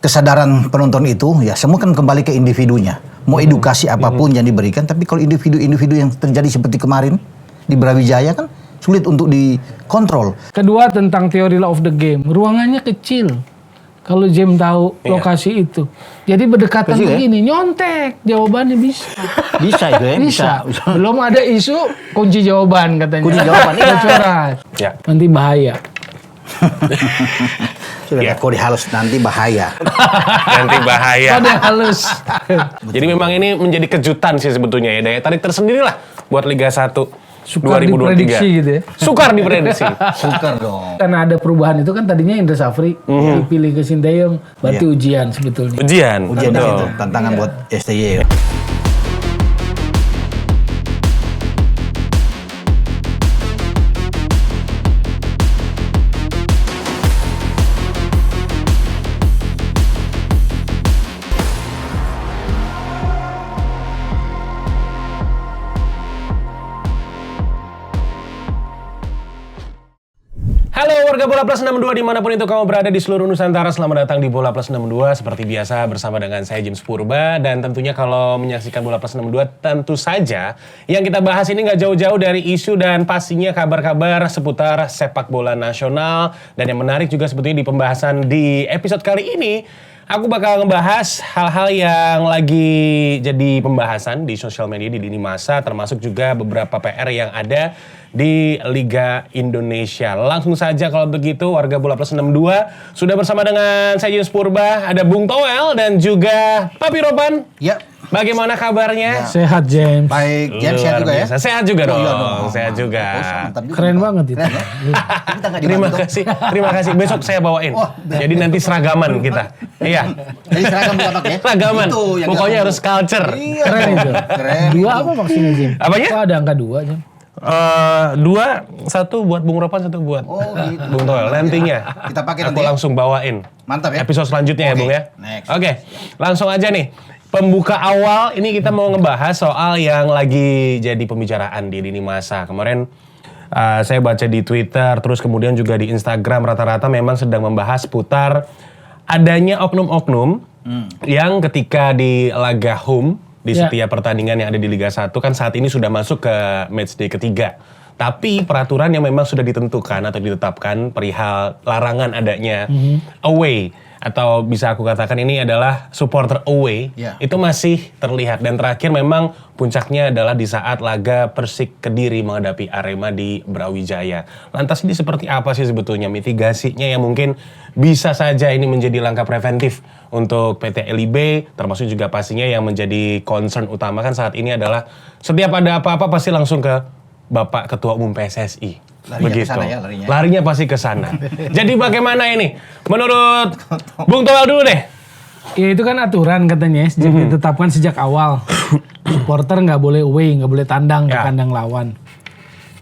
kesadaran penonton itu ya semua kan kembali ke individunya. Mau edukasi apapun yang diberikan, tapi kalau individu-individu yang terjadi seperti kemarin di Brawijaya kan sulit untuk dikontrol. Kedua tentang teori law of the game, ruangannya kecil. Kalau Jem tahu lokasi itu, jadi berdekatan begini, nyontek jawabannya bisa. Bisa itu ya? Bisa. Belum ada isu kunci jawaban katanya. Kunci jawaban, bocoran. Ya. Nanti bahaya. Sudah kode halus nanti bahaya. Nanti bahaya. Kode halus. Jadi memang ini menjadi kejutan sih sebetulnya ya. Daya tarik tersendiri lah buat Liga 1 Sukar 2023. diprediksi gitu ya. Sukar diprediksi. Sukar dong. Karena ada perubahan itu kan tadinya Indra Safri dipilih ke Sinteyong, berarti ujian sebetulnya. Ujian Ujian betul. itu tantangan buat STY. Halo warga Bola Plus 62 dimanapun itu kamu berada di seluruh Nusantara. Selamat datang di Bola Plus 62. Seperti biasa bersama dengan saya James Purba. Dan tentunya kalau menyaksikan Bola Plus 62 tentu saja yang kita bahas ini gak jauh-jauh dari isu dan pastinya kabar-kabar seputar sepak bola nasional. Dan yang menarik juga sebetulnya di pembahasan di episode kali ini, aku bakal ngebahas hal-hal yang lagi jadi pembahasan di sosial media di lini masa, termasuk juga beberapa PR yang ada di Liga Indonesia. Langsung saja kalau begitu, warga Bola Plus 62 sudah bersama dengan saya James Purba, ada Bung Toel dan juga Papi Ropan. Ya. Bagaimana kabarnya? Sehat James. Baik, James sehat juga ya? Sehat juga dong. Iya dong. Sehat juga. Mantap juga. Keren banget itu. Terima kasih. Besok saya bawain. Jadi nanti seragaman kita. Iya. Jadi seragam bukan pakai? Seragaman. Itu yang Pokoknya kamu- harus culture. Iya. Keren itu. Keren. Dua apa maksudnya Jim? Apanya? Kok ada angka 2 Jim? Dua, satu buat Bung Ropan, satu buat gitu. Bung Toel. Nantinya Kita pakai aku nanti ya? langsung bawain. Mantap ya? Episode selanjutnya ya Oke, Bung ya. next. Oke, langsung aja nih. Pembuka awal ini kita mau ngebahas soal yang lagi jadi pembicaraan di lini masa. Kemarin saya baca di Twitter, terus kemudian juga di Instagram, rata-rata memang sedang membahas putar adanya oknum-oknum yang ketika di laga home di setiap pertandingan yang ada di Liga 1 kan saat ini sudah masuk ke matchday ketiga. Tapi peraturan yang memang sudah ditentukan atau ditetapkan perihal larangan adanya away atau bisa aku katakan ini adalah supporter away, itu masih terlihat. Dan terakhir memang puncaknya adalah di saat laga Persik Kediri menghadapi Arema di Brawijaya. Lantas ini seperti apa sih sebetulnya mitigasinya yang mungkin bisa saja ini menjadi langkah preventif untuk PT LIB, termasuk juga pastinya yang menjadi concern utama kan saat ini adalah setiap ada apa-apa pasti langsung ke Bapak Ketua Umum PSSI. Larinya Begitu. kesana ya, larinya. Larinya pasti ke sana. Jadi bagaimana ini? Menurut Bung Toel dulu deh. Ya itu kan aturan katanya sejak ditetapkan sejak awal. Supporter nggak boleh away, nggak boleh tandang ke kandang lawan.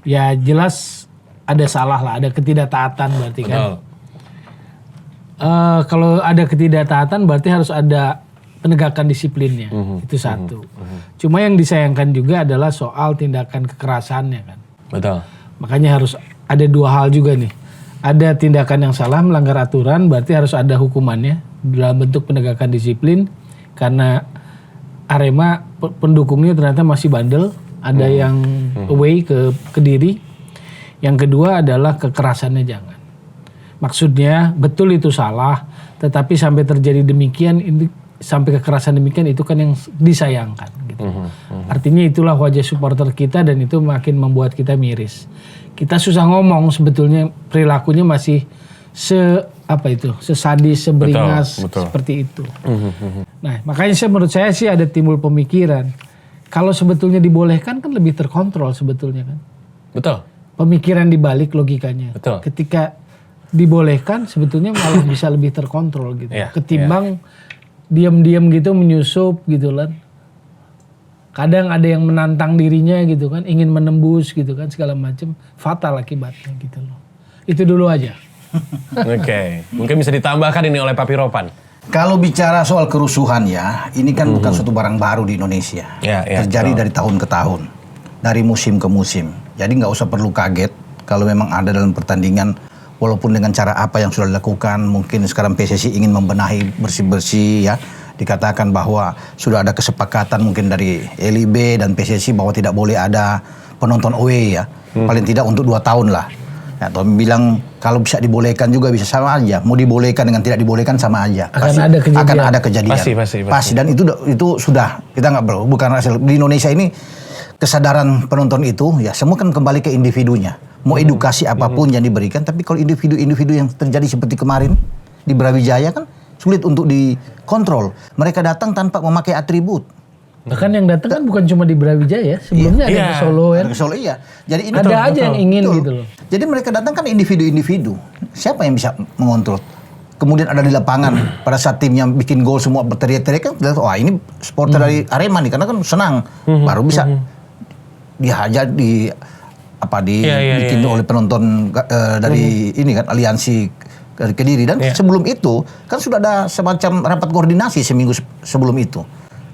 Ya jelas ada salah lah, ada ketidaktaatan berarti kan. Kalau ada ketidaktaatan berarti harus ada penegakan disiplinnya. Itu satu. Cuma yang disayangkan juga adalah soal tindakan kekerasannya kan. Betul. Makanya harus ada dua hal juga nih. Ada tindakan yang salah melanggar aturan berarti harus ada hukumannya dalam bentuk penegakan disiplin karena Arema pendukungnya ternyata masih bandel, ada yang away ke Kediri. Yang kedua adalah kekerasannya jangan. Maksudnya betul itu salah, tetapi sampai terjadi demikian sampai kekerasan demikian itu kan yang disayangkan gitu. Artinya itulah wajah supporter kita dan itu makin membuat kita miris. Kita susah ngomong sebetulnya perilakunya masih sesadis, seberingas betul. seperti itu. Nah, makanya menurut saya sih ada timbul pemikiran kalau sebetulnya dibolehkan kan lebih terkontrol sebetulnya kan. Betul. Pemikiran dibalik logikanya. Betul. Ketika dibolehkan sebetulnya malah bisa lebih terkontrol gitu. Ketimbang diam-diam gitu menyusup gitu kan. Kadang ada yang menantang dirinya gitu kan, ingin menembus gitu kan segala macam, fatal akibatnya gitu loh. Itu dulu aja. Oke. Mungkin bisa ditambahkan ini oleh Papi Ropan. Kalau bicara soal kerusuhan ya, ini kan bukan suatu barang baru di Indonesia. Terjadi dari tahun ke tahun, dari musim ke musim. Jadi nggak usah perlu kaget kalau memang ada dalam pertandingan walaupun dengan cara apa yang sudah dilakukan, mungkin sekarang PSSI ingin membenahi bersih-bersih ya. Dikatakan bahwa sudah ada kesepakatan mungkin dari LIB dan PSSI bahwa tidak boleh ada penonton away ya. Paling tidak untuk 2 tahun lah. Ya, Tommy bilang kalau bisa dibolehkan juga bisa sama aja. Mau dibolehkan dengan tidak dibolehkan sama aja. Akan ada kejadian. Pasti. Dan itu sudah kita nggak perlu. Bukan hasil di Indonesia ini kesadaran penonton itu ya semua kan kembali ke individunya. Mau edukasi apapun yang diberikan, tapi kalau individu-individu yang terjadi seperti kemarin di Brawijaya kan sulit untuk dikontrol. Mereka datang tanpa memakai atribut. Bahkan yang datang kan bukan cuma di Brawijaya, sebelumnya ada di Solo ya. Ada ke Solo iya. Jadi ini ada aja yang ingin gitu loh. Jadi mereka datang kan individu-individu. Siapa yang bisa mengontrol? Kemudian ada di lapangan pada saat timnya bikin gol semua berteriak-teriak kan, wah ini supporter dari Arema nih karena kan senang. Baru bisa dihajar bikin oleh penonton dari ini kan aliansi dari Kediri dan sebelum itu kan sudah ada semacam rapat koordinasi seminggu sebelum itu.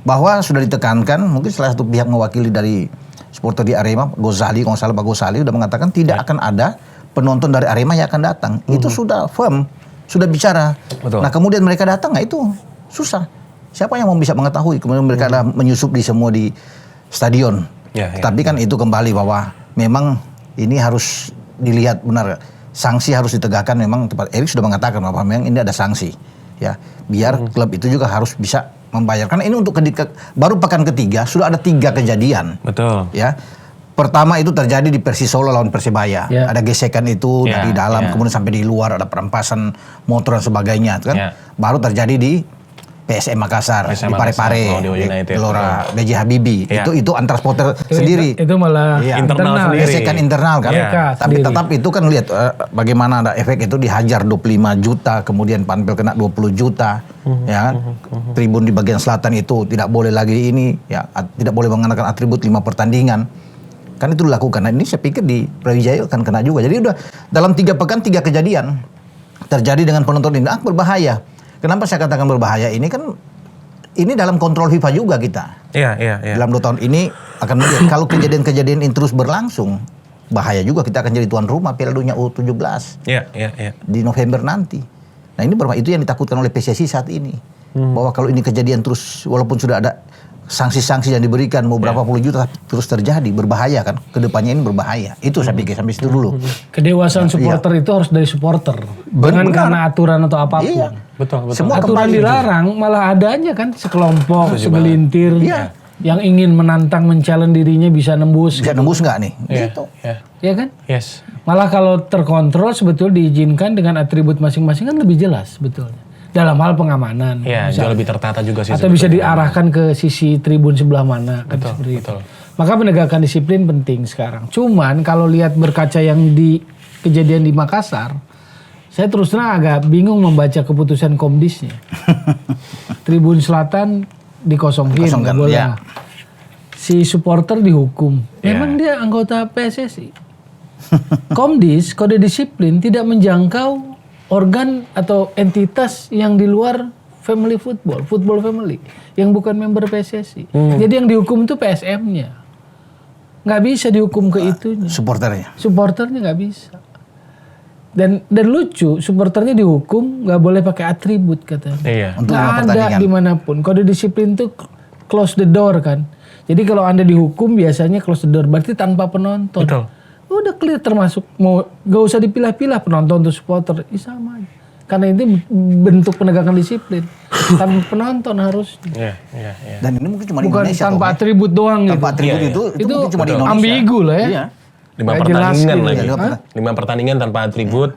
Bahwa sudah ditekankan, mungkin salah satu pihak mewakili dari supporter di Arema, Gozali, kalau salah Pak Gozali, sudah mengatakan tidak akan ada penonton dari Arema yang akan datang. Itu sudah firm, sudah bicara. Betul. Nah kemudian mereka datang, nah itu susah. Siapa yang mau bisa mengetahui? Kemudian mereka ada menyusup di semua di stadion. Tapi kan itu kembali bahwa memang ini harus dilihat benar. Sanksi harus ditegakkan memang. Erik sudah mengatakan bahwa memang ini ada sanksi. Ya, biar klub itu juga harus bisa membayar. Karena ini untuk baru pekan ketiga sudah ada 3 kejadian. Betul. Ya. Pertama itu terjadi di Persis Solo lawan Persebaya. Ada gesekan itu dari dalam kemudian sampai di luar ada perampasan motor dan sebagainya kan. Baru terjadi di PSM Makassar, di Parepare, di Gelora B.J. Habibie. Itu antar supporter sendiri. Itu malah internal sendiri. Gesekan internal kan. Tapi tetap itu kan lihat bagaimana ada efek itu dihajar 25 juta, kemudian panpel kena 20 juta. Ya kan? Tribun di bagian selatan itu tidak boleh lagi ini ya, tidak boleh mengenakan atribut 5 pertandingan. Kan itu dilakukan. Nah, ini saya pikir di Brawijaya akan kena juga. Jadi udah dalam 3 pekan 3 kejadian terjadi dengan penonton ini. Berbahaya. Kenapa saya katakan berbahaya? Ini kan ini dalam kontrol FIFA juga kita. Dalam 2 tahun ini akan melihat kalau kejadian-kejadian ini terus berlangsung, bahaya juga kita akan jadi tuan rumah Piala Dunia U17 di November nanti. Nah ini itu yang ditakutkan oleh PSSI saat ini. Bahwa kalau ini kejadian terus, walaupun sudah ada sanksi-sanksi yang diberikan mau berapa puluh juta terus terjadi, berbahaya kan, kedepannya ini berbahaya. Itu saya pikir sampai situ dulu. Kedewasaan supporter itu harus dari supporter, bukan karena aturan atau apapun. Betul. Semua aturan dilarang, malah ada aja kan sekelompok, segelintir yang ingin menantang, men-challenge dirinya bisa nembus. Bisa nembus nggak nih? Gitu. Ya kan? Yes. Malah kalau terkontrol sebetulnya diizinkan dengan atribut masing-masing kan lebih jelas sebetulnya. Dalam hal pengamanan. Iya, jauh lebih tertata juga sih. Atau bisa diarahkan ke sisi tribun sebelah mana. Kan betul. Maka penegakan disiplin penting sekarang. Cuman kalau lihat berkaca yang di kejadian di Makassar, saya terus terang agak bingung membaca keputusan Komdisnya. Tribun Selatan dikosongin. Si supporter dihukum. Memang dia anggota PSSI. Komdis, kode disiplin tidak menjangkau organ atau entitas yang di luar family football family, yang bukan member PSSI. Jadi yang dihukum itu PSM-nya. Nggak bisa dihukum ke itunya. Supporternya nggak bisa. Dan lucu, supporternya dihukum nggak boleh pakai atribut katanya. Nggak ada dimanapun. Kode disiplin itu close the door kan. Jadi kalau Anda dihukum biasanya close the door, berarti tanpa penonton. Betul. Udah clear, termasuk mau gak usah dipilah-pilah penonton atau supporter, sama aja. Karena ini bentuk penegakan disiplin tanpa penonton harus. Dan ini mungkin cuma di bukan Indonesia. Tanpa atribut doang. Tanpa atribut itu mungkin cuma di Indonesia. Ambigu lah ya. 5 pertandingan lagi. 5 pertandingan tanpa atribut.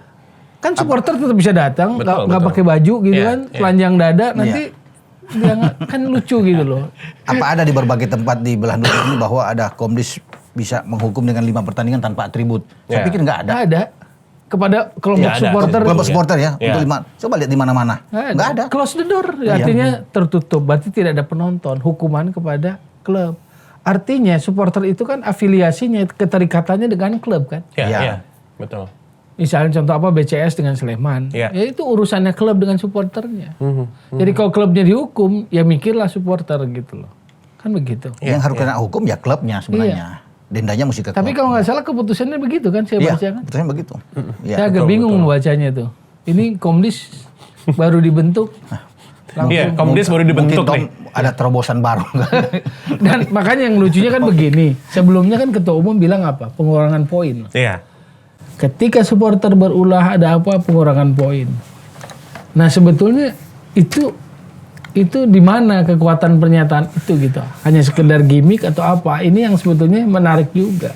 Kan supporter tetap bisa datang, nggak pakai baju gitu kan, telanjang dada, nanti dia kan lucu gitu loh. Apa ada di berbagai tempat di belahan dunia ini bahwa ada Komdis bisa menghukum dengan 5 pertandingan tanpa atribut? Saya pikir nggak ada. Nggak ada. Kepada kelompok supporter. Kelompok supporter ya. Untuk 5. Coba lihat di mana-mana. Nggak ada. Close the door. Artinya tertutup. Berarti tidak ada penonton. Hukuman kepada klub. Artinya supporter itu kan afiliasinya, keterikatannya dengan klub kan. Iya. Betul. Misalnya contoh apa BCS dengan Sleman. Ya itu urusannya klub dengan supporternya. Jadi kalau klubnya dihukum, ya mikirlah supporter gitu loh. Kan begitu. Yang harus kena hukum ya klubnya sebenarnya. dendanya mesti ke klub. Tapi kalau nggak salah keputusannya begitu kan, saya baca kan. Keputusannya begitu. Iya. Saya agak bingung membacanya tuh. Ini Komdis baru dibentuk. Iya, Komdis baru dibentuk nih. Ada terobosan baru. Dan makanya yang lucunya kan begini. Sebelumnya kan ketua umum bilang apa? Pengurangan poin. Iya. Ketika supporter berulah ada apa? Pengurangan poin. Nah sebetulnya itu di mana kekuatan pernyataan itu gitu? Hanya sekedar gimmick atau apa? Ini yang sebetulnya menarik juga.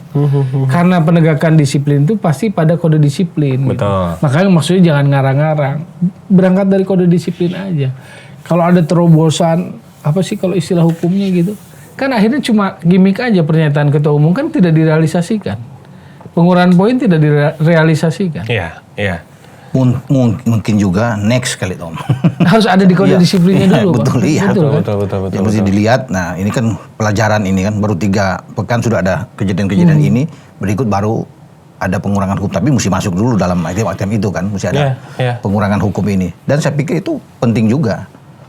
Karena penegakan disiplin itu pasti pada kode disiplin. Gitu. Betul. Makanya maksudnya jangan ngarang-ngarang. Berangkat dari kode disiplin aja. Kalau ada terobosan, apa sih kalau istilah hukumnya gitu? Kan akhirnya cuma gimmick aja pernyataan ketua umum kan tidak direalisasikan. Pengurangan poin tidak direalisasikan. Iya, iya. Mungkin juga next kali Tom. Harus ada di kode disiplinnya dulu. Betul, Pak. iya. Betul, kan? Betul. Yang mesti dilihat. Nah ini kan pelajaran ini kan baru 3 pekan sudah ada kejadian-kejadian ini. Berikut baru ada pengurangan hukum. Tapi mesti masuk dulu dalam item itu kan. Mesti ada pengurangan hukum ini. Dan saya pikir itu penting juga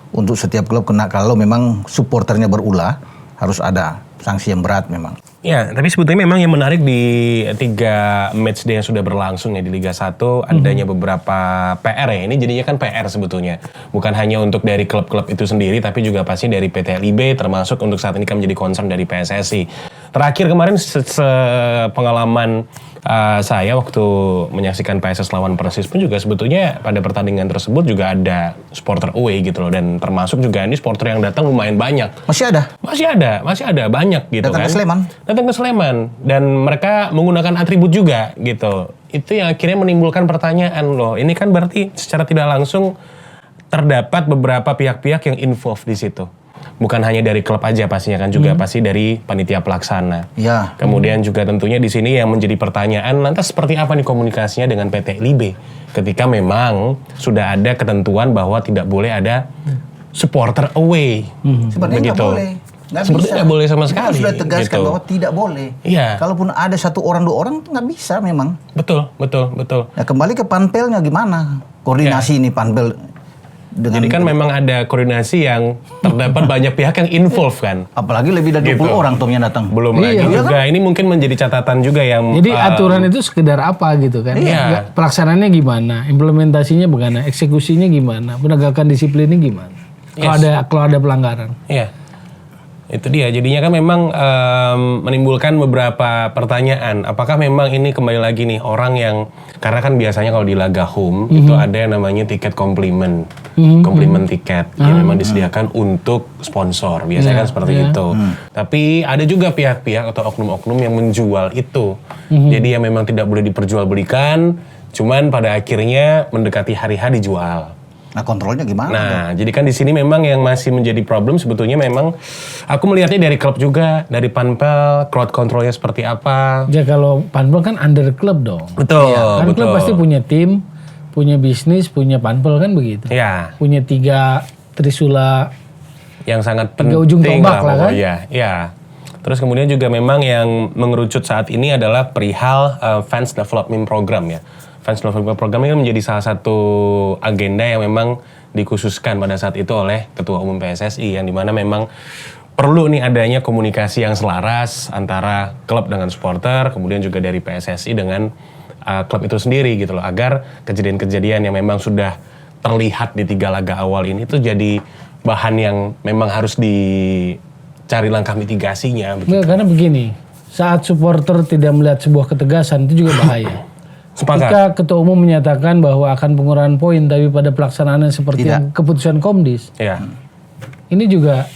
untuk setiap klub kena kalau memang supporternya berulah harus ada sanksi yang berat memang. Ya, tapi sebetulnya memang yang menarik di 3 matchday yang sudah berlangsung ya di Liga 1 adanya beberapa PR ya. Ini jadinya kan PR sebetulnya. Bukan hanya untuk dari klub-klub itu sendiri tapi juga pasti dari PT LIB termasuk untuk saat ini kan menjadi concern dari PSSI. Terakhir kemarin pengalaman saya waktu menyaksikan PSS lawan Persis pun juga sebetulnya pada pertandingan tersebut juga ada supporter away gitu loh. Dan termasuk juga ini supporter yang datang lumayan banyak. Masih ada banyak gitu datang kan. Datang ke Sleman dan mereka menggunakan atribut juga gitu. Itu yang akhirnya menimbulkan pertanyaan loh. Ini kan berarti secara tidak langsung terdapat beberapa pihak-pihak yang involved di situ. Bukan hanya dari klub aja pastinya kan juga pasti dari panitia pelaksana. Ya. Kemudian juga tentunya di sini yang menjadi pertanyaan lantas seperti apa nih komunikasinya dengan PT LIB ketika memang sudah ada ketentuan bahwa tidak boleh ada supporter away. Sebenarnya nggak boleh. Sepertinya tidak boleh sama sekali. Sudah tegaskan gitu. bahwa tidak boleh. Iya. Kalaupun ada 1 orang 2 orang nggak bisa memang. Betul. Nah kembali ke panpelnya gimana? Koordinasi ini panpel dengan. Jadi kan memang ada koordinasi yang terdapat banyak pihak yang involved kan. Apalagi lebih dari 20 orang Tom yang datang. Belum lagi juga. Ini mungkin menjadi catatan juga yang. Jadi aturan itu sekedar apa gitu kan? Iya. Pelaksanaannya gimana? Implementasinya bagaimana? Eksekusinya gimana? Penegakan disiplinnya gimana? Kalau ada pelanggaran. Iya. Itu dia. Jadinya kan memang menimbulkan beberapa pertanyaan. Apakah memang ini kembali lagi nih orang yang karena kan biasanya kalau di laga home itu ada yang namanya tiket komplimen, komplimen tiket yang memang disediakan untuk sponsor. Biasanya kan seperti itu. Tapi ada juga pihak-pihak atau oknum-oknum yang menjual itu. Jadi yang memang tidak boleh diperjualbelikan. Cuman pada akhirnya mendekati hari H dijual. Nah kontrolnya gimana? Nah, jadi kan di sini memang yang masih menjadi problem sebetulnya memang aku melihatnya dari klub juga, dari panpel, crowd controlnya seperti apa. Ya kalau panpel kan under klub dong. Betul, Ya, kan betul. klub pasti punya tim, punya bisnis, punya panpel kan begitu. Ya, Punya 3 trisula yang sangat penting ujung tombak lah kan? Ya, ya. Terus kemudian juga memang yang mengerucut saat ini adalah perihal fans development program ya. Fans development program ini menjadi salah satu agenda yang memang dikhususkan pada saat itu oleh Ketua Umum PSSI yang dimana memang perlu nih adanya komunikasi yang selaras antara klub dengan supporter, kemudian juga dari PSSI dengan klub itu sendiri gitu loh, agar kejadian-kejadian yang memang sudah terlihat di 3 laga awal ini itu jadi bahan yang memang harus dicari langkah mitigasinya. Nggak, karena begini, saat supporter tidak melihat sebuah ketegasan itu juga bahaya. Ketika Ketua Umum menyatakan bahwa akan pengurangan poin, tapi pada pelaksanaannya seperti yang keputusan Komdis, ini juga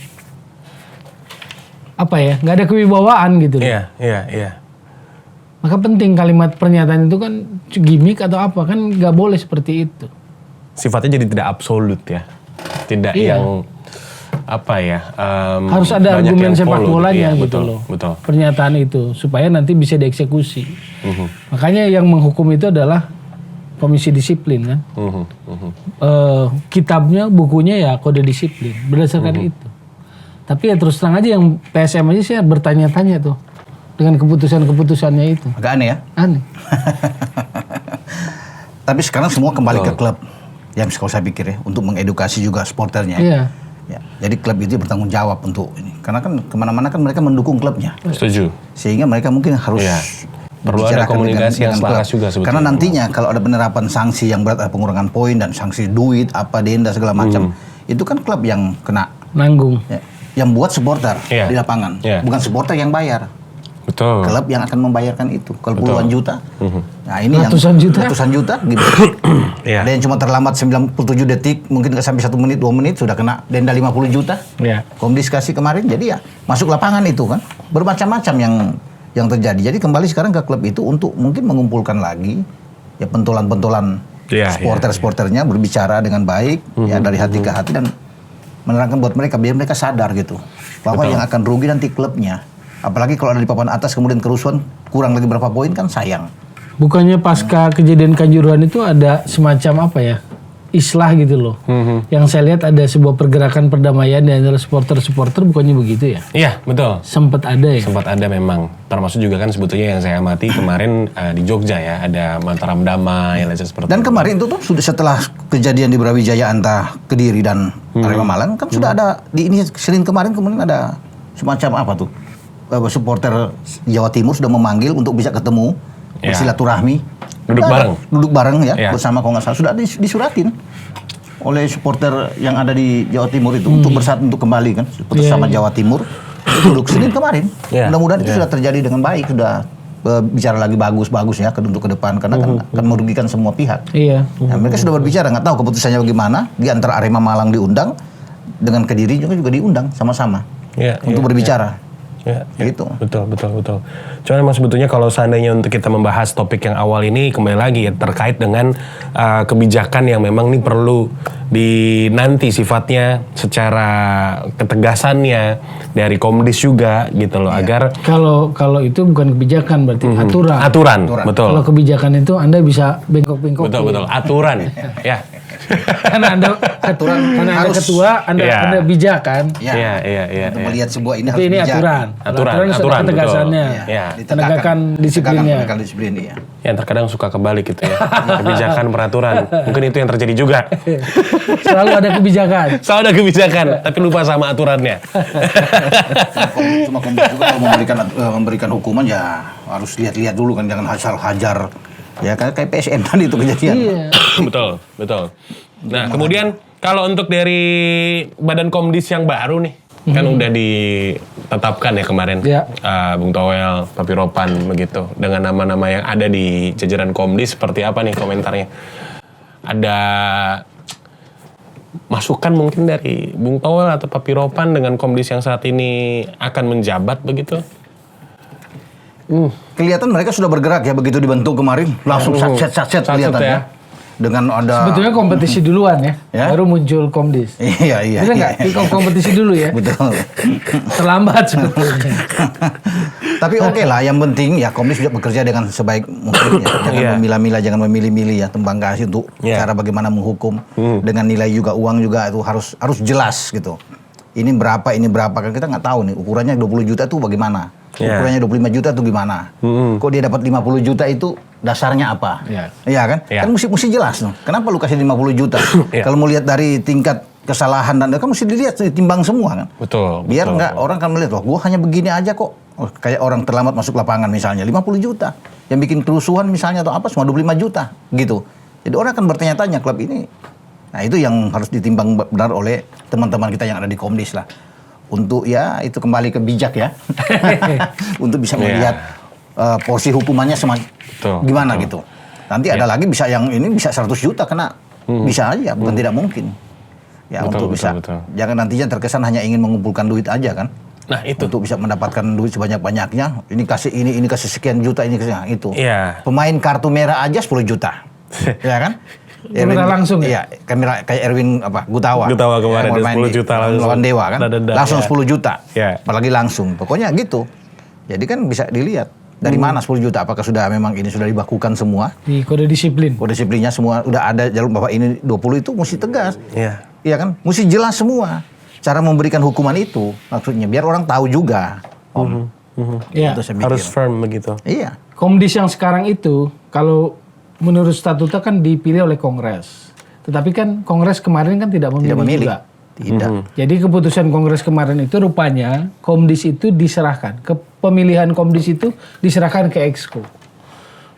apa ya? Nggak ada kewibawaan gitu. Iya. Maka penting kalimat pernyataan itu kan gimmick atau apa kan nggak boleh seperti itu. Sifatnya jadi tidak absolut ya, tidak yang apa ya? Harus ada argumen sepak bolanya gitu betul, loh. Betul. Pernyataan itu supaya nanti bisa dieksekusi. Makanya yang menghukum itu adalah komisi disiplin kan. Kitabnya, bukunya ya kode disiplin berdasarkan itu. Tapi ya terus terang aja yang PSM aja saya bertanya-tanya tuh dengan keputusan-keputusannya itu. Agak aneh ya? Aneh. Tapi sekarang semua kembali ke klub. Yang kalau saya pikir ya, untuk mengedukasi juga supporternya. Iya. Ya, jadi klub itu bertanggung jawab untuk ini. Karena kan kemana-mana kan mereka mendukung klubnya. Setuju. Sehingga mereka mungkin harus Iya. Perlu ada bicarakan komunikasi yang selaras klub. juga sebetulnya. Karena nantinya kalau ada penerapan sanksi yang berat, ada pengurangan poin dan sanksi duit, apa denda segala macam, itu kan klub yang kena. Nanggung. Ya. Yang buat supporter Iya. di lapangan, Iya. bukan supporter yang bayar. Betul. Klub yang akan membayarkan itu, kalau puluhan juta. Nah ini Ratusan yang juta? ratusan juta gitu. Iya. Ada yang cuma terlambat 97 detik, mungkin nggak sampai 1 menit, 2 menit sudah kena denda 50 juta. Ya. Komdis kasih kemarin, jadi ya masuk lapangan itu kan bermacam-macam yang terjadi. Jadi kembali sekarang ke klub itu untuk mungkin mengumpulkan lagi ya pentolan-pentolan Iya, supporter-supporternya berbicara dengan baik ya dari hati ke hati dan menerangkan buat mereka biar mereka sadar gitu bahwa yang akan rugi nanti klubnya. Apalagi kalau ada di papan atas kemudian kerusuhan kurang lagi berapa poin kan sayang. Bukannya pasca kejadian Kanjuruhan itu ada semacam apa ya? Islah gitu loh. Yang saya lihat ada sebuah pergerakan perdamaian di antara supporter-supporter, bukannya begitu ya? Iya, betul. Sempat ada ya? Sempat ada memang. Termasuk juga kan sebetulnya yang saya amati kemarin di Jogja ya, ada Mataram Damai, seperti Dan itu. kemarin itu tuh sudah setelah kejadian di Brawijaya antara Kediri dan Arema Malang kan sudah ada di ini Senin kemarin kemudian ada semacam apa tuh? Supporter Jawa Timur sudah memanggil untuk bisa ketemu Ya. bersilaturahmi. Duduk Sudah bareng. Duduk bareng ya, Ya. bersama kalau nggak salah sudah disuratin oleh supporter yang ada di Jawa Timur itu untuk bersatu untuk kembali kan supporter sama Jawa Timur itu duduk Senin kemarin. Ya. Mudah-mudahan itu sudah terjadi dengan baik, sudah bicara lagi bagus ya untuk ke depan karena kan akan merugikan semua pihak. Iya. Nah, mereka sudah berbicara, nggak tahu keputusannya bagaimana. Di antara Arema Malang diundang, dengan Kediri juga diundang sama-sama Iya, untuk iya, berbicara. Ya, Gitu. Betul. Cuman emang sebetulnya kalau seandainya untuk kita membahas topik yang awal ini kembali lagi ya terkait dengan kebijakan yang memang ini perlu dinanti sifatnya secara ketegasannya dari Komdis juga gitu loh agar Kalau itu bukan kebijakan berarti aturan. betul. Kalau kebijakan itu Anda bisa bengkok-bengkok. Betul aturan ya. Karena Anda karena Anda Harus. ketua, Anda Iya. Anda bijak kan. Iya. Untuk melihat sebuah ini Tapi harus ini bijak. aturan. Aturan, Sudah ketegasannya. betul. Iya. Penegakan disiplinnya. Penegakan disiplin, iya. Yang terkadang suka kebalik gitu ya. Kebijakan peraturan. Mungkin itu yang terjadi juga. Selalu ada kebijakan. Selalu ada kebijakan, tapi lupa sama aturannya. Cuma Komdis juga kalau memberikan hukuman ya harus lihat-lihat dulu kan, jangan asal hajar. Ya kayak PSM tadi itu kejadian. Iya. betul. Nah, kemudian kalau untuk dari Badan Komdis yang baru nih, kan udah ditetapkan ya kemarin, Ya. Bung Towel, Papi Ropan begitu, dengan nama-nama yang ada di jajaran Komdis, seperti apa nih komentarnya? Ada masukan mungkin dari Bung Towel atau Papi Ropan dengan Komdis yang saat ini akan menjabat begitu? Kelihatan mereka sudah bergerak ya begitu dibentuk kemarin, langsung satset kelihatannya. ya. Dengan ada Sebetulnya kompetisi duluan ya, Ya. baru muncul Komdis. Iya. Bener nggak? Kompetisi dulu ya. Betul. Terlambat sebetulnya. Tapi oke lah, yang penting ya Komdis juga bekerja dengan sebaik mungkin ya. Jangan Iya. memilah-milah, jangan memilih-milih ya tembang kasih untuk Iya. cara bagaimana menghukum dengan nilai juga uang juga itu harus jelas gitu. Ini berapa kan kita nggak tahu nih ukurannya 20 juta itu bagaimana. Iya. Ukurannya 25 juta itu gimana. Kok dia dapat 50 juta itu dasarnya apa? Iya. Iya kan? Iya. Kan mesti jelas loh. Kenapa lu kasih 50 juta? Iya. Kalau mau lihat dari tingkat kesalahan dan kan mesti dilihat ditimbang semua kan. Betul. Biar nggak orang kan melihat, loh, gua hanya begini aja kok. Oh, kayak orang terlambat masuk lapangan misalnya, 50 juta. Yang bikin kerusuhan misalnya atau apa, cuma 25 juta. Gitu. Jadi orang akan bertanya-tanya, klub ini. Nah itu yang harus ditimbang benar oleh teman-teman kita yang ada di Komdis lah. Untuk ya itu kembali ke bijak ya. Untuk bisa melihat porsi hukumannya gimana gitu. Nanti ada lagi bisa yang ini bisa 100 juta kena. Bisa aja, bukan tidak mungkin. Ya untuk bisa. Jangan nantinya terkesan hanya ingin mengumpulkan duit aja kan. Nah itu. Untuk bisa mendapatkan duit sebanyak-banyaknya. Ini kasih sekian juta, ini kasih itu. Iya. Pemain kartu merah aja 10 juta. Ya kan? Kamera langsung ya? Iya, kamera kayak Erwin Gutawa. Gutawa kemarin, dia 10 juta langsung. Lawan Dewa kan. Langsung ya. 10 juta. Ya. Apalagi langsung. Pokoknya gitu. Jadi kan bisa dilihat dari mana 10 juta, apakah sudah memang ini sudah dibakukan semua? Di kode disiplin. Kode disiplinnya semua udah ada jalur bahwa ini 20 itu mesti tegas. Iya. Iya kan? Mesti jelas semua cara memberikan hukuman itu maksudnya biar orang tahu juga. Iya. Itu saya pikir. Harus firm begitu. Iya. Komdis yang sekarang itu kalau menurut statuta kan dipilih oleh Kongres. Tetapi kan Kongres kemarin kan tidak memilih juga. Tidak. Jadi keputusan Kongres kemarin itu rupanya Komdis itu diserahkan, pemilihan Komdis itu diserahkan ke Exco.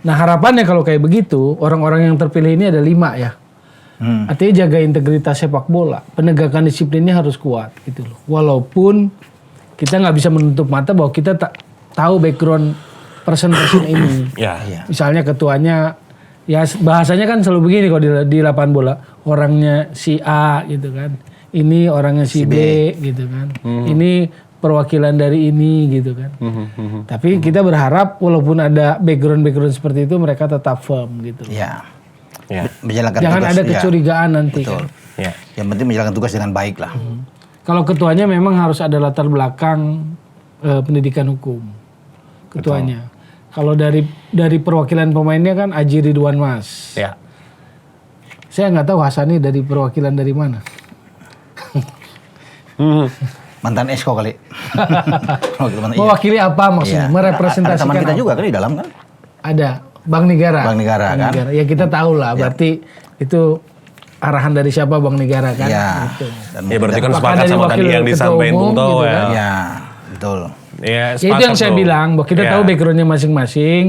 Nah harapannya kalau kayak begitu, orang-orang yang terpilih ini ada 5 ya. Artinya jaga integritas sepak bola, penegakan disiplinnya harus kuat gitu loh. Walaupun kita nggak bisa menutup mata bahwa kita tak tahu background person-person ini. Ya. Misalnya ketuanya, ya bahasanya kan selalu begini kalau di lapangan bola, orangnya si A gitu kan, ini orangnya si B gitu kan, ini perwakilan dari ini gitu kan. Tapi kita berharap walaupun ada background seperti itu mereka tetap firm gitu. Ya. Ya. Menjalankan Jangan tugas, ada kecurigaan nanti. Betul. Kan. Ya. Yang penting menjalankan tugas dengan baik lah. Kalau ketuanya memang harus ada latar belakang pendidikan hukum. Ketuanya. Kalau dari perwakilan pemainnya kan Aji Ridwan Mas. Ya. Saya nggak tahu Hasani dari perwakilan dari mana. Mantan Esko kali. Mewakili apa maksudnya? Iya. Merepresentasikan Ada teman kita apa? juga kan di dalam kan? Ada Bang Negara. Bang Negara kan? Ya kita tahu lah. Berarti itu arahan dari siapa Bang Negara kan? Iya. Gitu. Dan Ya berarti kan Apakah sepakat dari sama wakil tadi yang ketua disampaikan umum Bung gitu Toel. kan? ya, betul. Ya, Ya itu sepakat yang saya tuh. bilang, bahwa kita Ya. tahu backgroundnya masing-masing.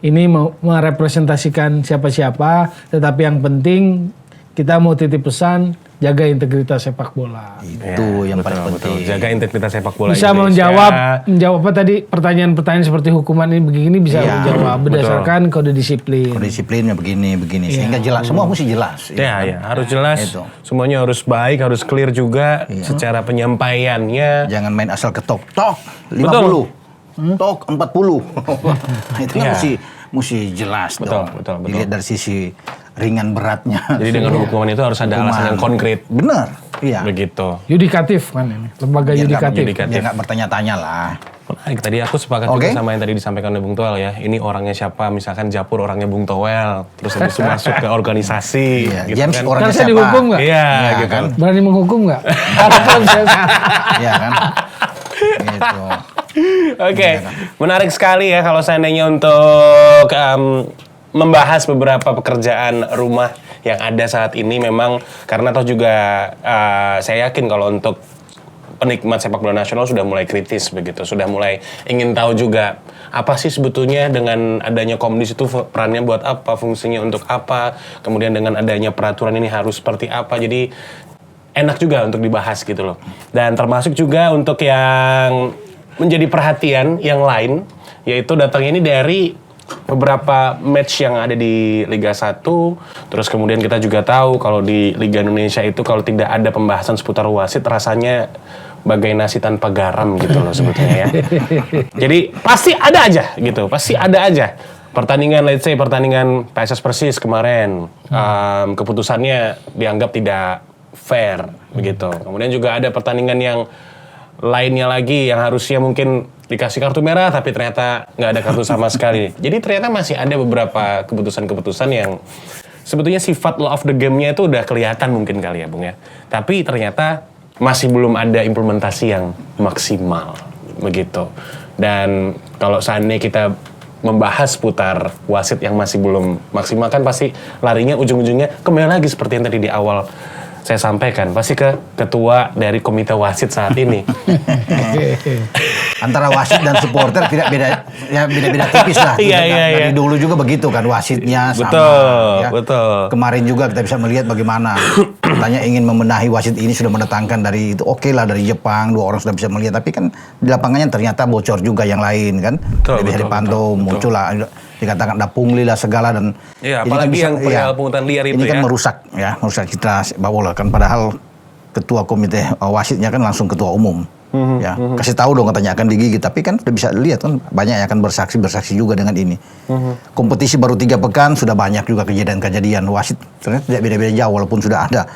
Ini mau merepresentasikan siapa-siapa, tetapi yang penting kita mau titip pesan, jaga integritas sepak bola. Itu yang paling penting. Jaga integritas sepak bola Bisa Indonesia. menjawab apa tadi pertanyaan-pertanyaan seperti hukuman ini begini bisa Iya, menjawab berdasarkan kode disiplin. Disiplinnya begini sehingga jelas, semua mesti jelas. Ya, harus jelas. Itu. Semuanya harus baik, harus clear juga secara penyampaiannya. Jangan main asal ketok tok 50. Betul. Tok 40. Itu kan Iya. mesti jelas dong. Betul. Dilihat dari sisi ringan beratnya. Jadi dengan hukuman itu harus ada alasan yang konkret. Benar. Iya. Begitu. Yudikatif kan ini, lembaga yudikatif. Dia nggak bertanya-tanya lah. Menarik. Tadi aku sepakat juga sama yang tadi disampaikan oleh Bung Toel ya. Ini orangnya siapa? Misalkan Japur orangnya Bung Toel. Terus habis itu masuk ke organisasi. Iya. Gitu James kan. orangnya Kan saya siapa? dihukum nggak? Iya, Iya, gitu kan? Berani menghukum nggak? Iya kan? Gitu. Oke, menarik sekali ya kalau seandainya untuk membahas beberapa pekerjaan rumah yang ada saat ini memang karena toh juga saya yakin kalau untuk penikmat sepak bola nasional sudah mulai kritis begitu, sudah mulai ingin tahu juga apa sih sebetulnya dengan adanya Komdis itu perannya buat apa, fungsinya untuk apa, kemudian dengan adanya peraturan ini harus seperti apa, jadi enak juga untuk dibahas gitu loh. Dan termasuk juga untuk yang menjadi perhatian yang lain, yaitu datangnya ini dari beberapa match yang ada di Liga 1, terus kemudian kita juga tahu kalau di Liga Indonesia itu kalau tidak ada pembahasan seputar wasit rasanya bagai nasi tanpa garam gitu loh sebetulnya ya. Jadi pasti ada aja gitu, pasti ada aja. Pertandingan, let's say pertandingan PSS Persis kemarin, keputusannya dianggap tidak fair begitu. Kemudian juga ada pertandingan yang lainnya lagi yang harusnya mungkin dikasih kartu merah tapi ternyata nggak ada kartu sama sekali. Jadi ternyata masih ada beberapa keputusan-keputusan yang sebetulnya sifat law of the game-nya itu udah kelihatan mungkin kali ya Bung ya. Tapi ternyata masih belum ada implementasi yang maksimal begitu. Dan kalau seandainya kita membahas putar wasit yang masih belum maksimal kan pasti larinya ujung-ujungnya kembali lagi seperti yang tadi di awal saya sampaikan, pasti ke ketua dari komite wasit saat ini. Antara wasit dan supporter tidak beda, ya beda-beda tipis lah. Dari dulu juga begitu kan, wasitnya sama. Betul, ya. betul. Kemarin juga kita bisa melihat bagaimana katanya ingin membenahi wasit ini, sudah mendatangkan dari itu, oke lah dari Jepang, 2 orang sudah bisa melihat, tapi kan di lapangannya ternyata bocor juga yang lain kan. Tidak bisa dipantau, muncul lah dikatakan ada pungli lah segala dan iya, ini apalagi kan bisa, yang perihal pungutan liar itu ini kan ya. merusak citra sepak bola kan, padahal ketua komite wasitnya kan langsung ketua umum. Ya, kasih tahu dong katanya akan digigit, tapi kan udah bisa lihat kan banyak yang akan bersaksi juga dengan ini. Kompetisi baru 3 pekan sudah banyak juga kejadian-kejadian wasit ternyata tidak beda-beda jauh, walaupun sudah ada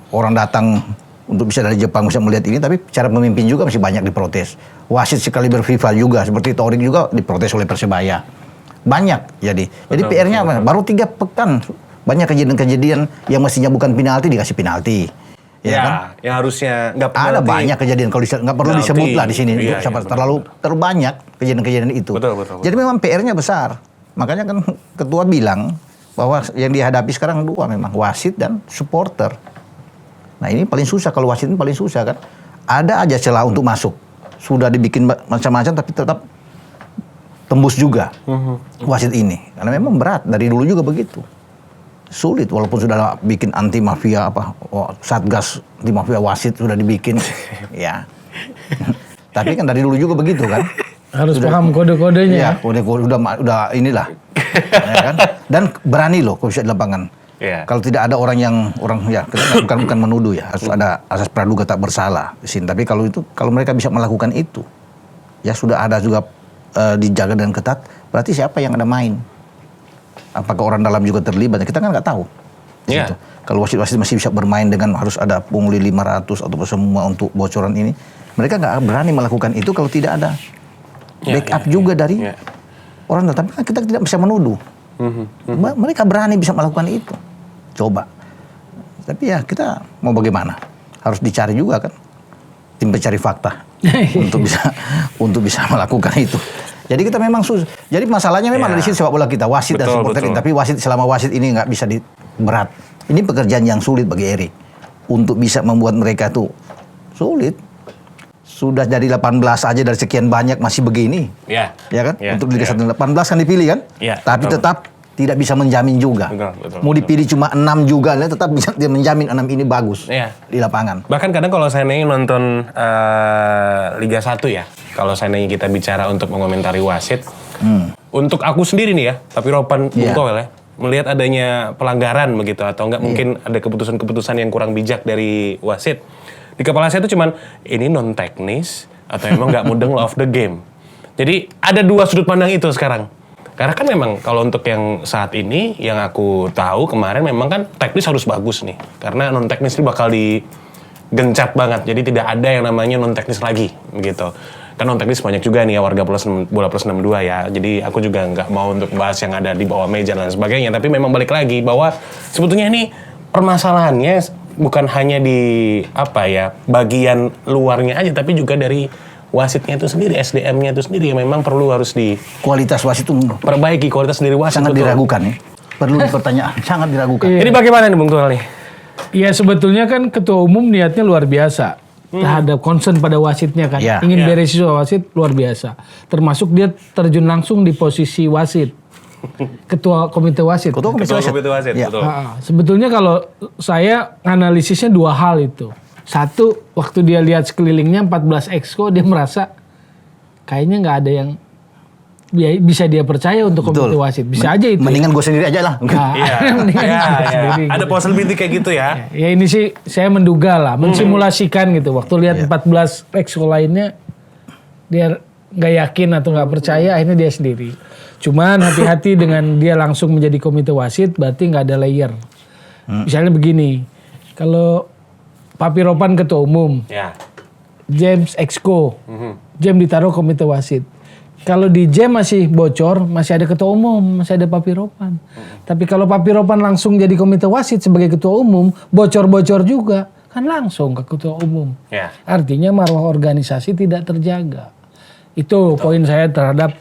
orang datang untuk bisa dari Jepang bisa melihat ini, tapi cara memimpin juga masih banyak diprotes. Wasit sekaliber FIFA juga seperti Torik juga diprotes oleh Persebaya. Banyak jadi PR-nya apa? Baru 3 pekan banyak kejadian-kejadian yang mestinya bukan penalti dikasih penalti. Ya, kan? Yang harusnya nggak ada banyak kejadian kalau nggak perlu disebut lah di sini. Terlalu banyak kejadian-kejadian itu. Betul. Jadi memang PR-nya besar. Makanya kan ketua bilang bahwa yang dihadapi sekarang 2 memang wasit dan supporter. Nah ini paling susah, kalau wasit ini paling susah kan. Ada aja celah untuk masuk. Sudah dibikin macam-macam tapi tetap tembus juga wasit ini. Karena memang berat, dari dulu juga begitu. Sulit, walaupun sudah bikin anti mafia satgas anti mafia wasit sudah dibikin. Ya. Tapi kan dari dulu juga begitu kan. Harus paham kode-kodenya. Ya, kode-kode udah inilah. Ya kan? Dan berani loh kalau bisa di lapangan. Iya. Kalau tidak ada orang ya kita bukan menuduh ya, harus ada asas praduga tak bersalah di sini. Tapi kalau mereka bisa melakukan itu, ya sudah ada juga dijaga dengan ketat, berarti siapa yang ada main? Apakah orang dalam juga terlibat? Kita kan nggak tahu. Iya. Gitu. Kalau wasit-wasit masih bisa bermain dengan harus ada pungli 500 atau semua untuk bocoran ini, mereka nggak berani melakukan itu kalau tidak ada backup juga dari orang dalam. Tapi kan kita tidak bisa menuduh. Mereka berani bisa melakukan itu. Coba. Tapi ya kita mau bagaimana? Harus dicari juga kan. Tim pencari fakta untuk bisa melakukan itu. Jadi kita memang jadi masalahnya memang dari sini sepak bola kita, wasit dan supporter. Tapi wasit selama wasit ini nggak bisa berat. Ini pekerjaan yang sulit bagi Eri. Untuk bisa membuat mereka tuh sulit. Sudah dari 18 aja dari sekian banyak masih begini. Ya. Ya kan? Ya, Untuk Liga 1 18 kan dipilih kan? Ya, tapi betul. tetap tidak bisa menjamin juga. Betul, Mau dipilih cuma 6 juga, tetap bisa dia menjamin 6 ini bagus di lapangan. Bahkan kadang kalau saya nonton Liga 1 ya, kalau saya kita bicara untuk mengomentari wasit, untuk aku sendiri nih ya, tapi Ropan Bung Toel ya, melihat adanya pelanggaran begitu atau enggak mungkin ada keputusan-keputusan yang kurang bijak dari wasit. Di kepala saya itu cuman ini non teknis atau emang nggak mudeng law of the game. Jadi ada dua sudut pandang itu sekarang. Karena kan memang kalau untuk yang saat ini yang aku tahu kemarin memang kan teknis harus bagus nih. Karena non teknis ini bakal digencet banget. Jadi tidak ada yang namanya non teknis lagi begitu. Kan non teknis banyak juga nih ya warga bola plus 62 ya. Jadi aku juga nggak mau untuk bahas yang ada di bawah meja dan sebagainya. Tapi memang balik lagi bahwa sebetulnya ini permasalahannya bukan hanya di bagian luarnya aja, tapi juga dari wasitnya itu sendiri, SDM-nya itu sendiri yang memang perlu harus kualitas wasit itu perbaiki, kualitas dari wasit sangat diragukan ya. Perlu dipertanyakan, sangat diragukan. Ini bagaimana nih Bung Toel nih? Ya sebetulnya kan ketua umum niatnya luar biasa terhadap concern pada wasitnya kan, ingin beresin wasit luar biasa. Termasuk dia terjun langsung di posisi wasit. Ketua komite wasit. Ketua komite wasit, ya. betul. Sebetulnya kalau saya analisisnya dua hal itu. Satu, waktu dia lihat sekelilingnya 14 exco, dia merasa kayaknya nggak ada yang bisa dia percaya untuk komite wasit. Bisa aja itu. Mendingan gue sendiri aja lah. Ada possibility kayak gitu ya. Ya ini sih saya menduga lah, mensimulasikan gitu. Waktu lihat 14 exco lainnya, dia nggak yakin atau nggak percaya, akhirnya dia sendiri. Cuman hati-hati dengan dia langsung menjadi komite wasit, berarti nggak ada layer. Misalnya begini, kalau Papi Ropan ketua umum, James exco, James ditaruh komite wasit. Kalau di James masih bocor, masih ada ketua umum, masih ada Papi Ropan. Tapi kalau Papi Ropan langsung jadi komite wasit sebagai ketua umum, bocor-bocor juga, kan langsung ke ketua umum. Artinya marwah organisasi tidak terjaga. Itu poin saya terhadap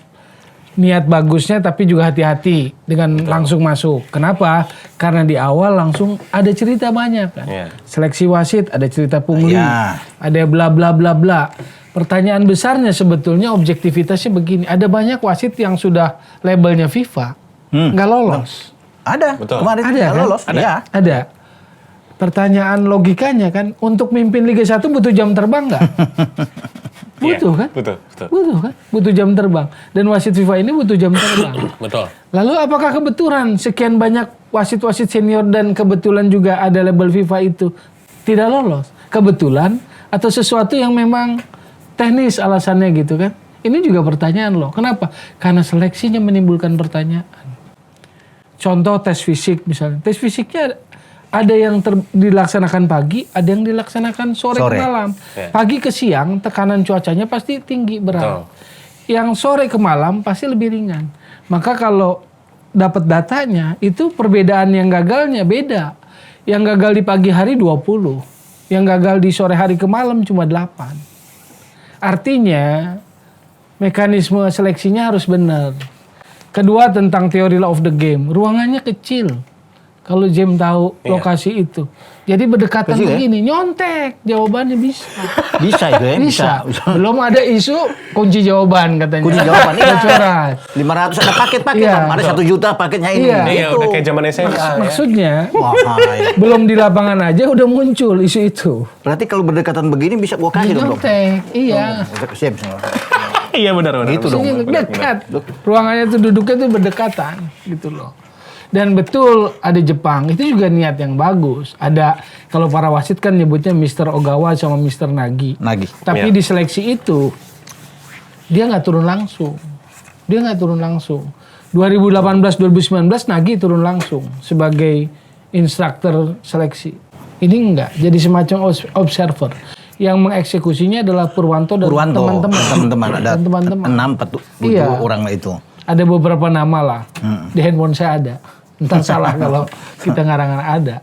niat bagusnya, tapi juga hati-hati dengan langsung masuk. Kenapa? Karena di awal langsung ada cerita banyak kan. Seleksi wasit, ada cerita pungli, ada bla bla bla bla. Pertanyaan besarnya sebetulnya objektivitasnya begini. Ada banyak wasit yang sudah labelnya FIFA nggak lolos. Ada. Kemarin ada kan? lolos. Ada. Pertanyaan logikanya kan, untuk mimpin Liga 1 butuh jam terbang nggak? Butuh kan? Betul. Butuh kan? Butuh jam terbang. Dan wasit FIFA ini butuh jam terbang. Betul. Lalu apakah kebetulan sekian banyak wasit-wasit senior dan kebetulan juga ada label FIFA itu tidak lolos? Kebetulan atau sesuatu yang memang teknis alasannya gitu kan? Ini juga pertanyaan loh. Kenapa? Karena seleksinya menimbulkan pertanyaan. Contoh tes fisik misalnya. Tes fisiknya ada yang dilaksanakan pagi, ada yang dilaksanakan sore. Ke malam. Pagi ke siang, tekanan cuacanya pasti tinggi, berat. Yang sore ke malam pasti lebih ringan. Maka kalau dapat datanya, itu perbedaan yang gagalnya beda. Yang gagal di pagi hari 20. Yang gagal di sore hari ke malam cuma 8. Artinya, mekanisme seleksinya harus benar. Kedua, tentang teori law of the game. Ruangannya kecil. Kalau James tahu lokasi itu. Jadi berdekatan Kecil ya? begini, nyontek jawabannya bisa. Bisa itu ya? Bisa. Belum ada isu kunci jawaban katanya. Kunci jawaban, iya. Bocoran. 500 ada paket-paket, Iya. Bang. Ada 1 juta paketnya ini. Iya. Iya, Itu. udah kayak zaman SMA ya. Maksudnya Wahai. belum di lapangan aja udah muncul isu itu. Berarti kalau berdekatan begini bisa gua kasih dong, Bro. Nyontek, iya. Siap, siap. Iya benar. Gitu dong. Dekat. Ruangannya tuh duduknya tuh berdekatan gitu loh. Dan betul ada Jepang, itu juga niat yang bagus. Ada, kalau para wasit kan nyebutnya Mr. Ogawa sama Mr. Nagi. Nagi. Tapi Iya. di seleksi itu, dia nggak turun langsung. 2018-2019 Nagi turun langsung sebagai instruktur seleksi. Ini enggak, jadi semacam observer. Yang mengeksekusinya adalah Purwanto dan teman-teman. Ada Dan teman-teman. 6 7 Iya. orang lah itu. Ada beberapa nama lah. Di handphone saya ada. Entah salah kalau kita ngarang-ngarang ada.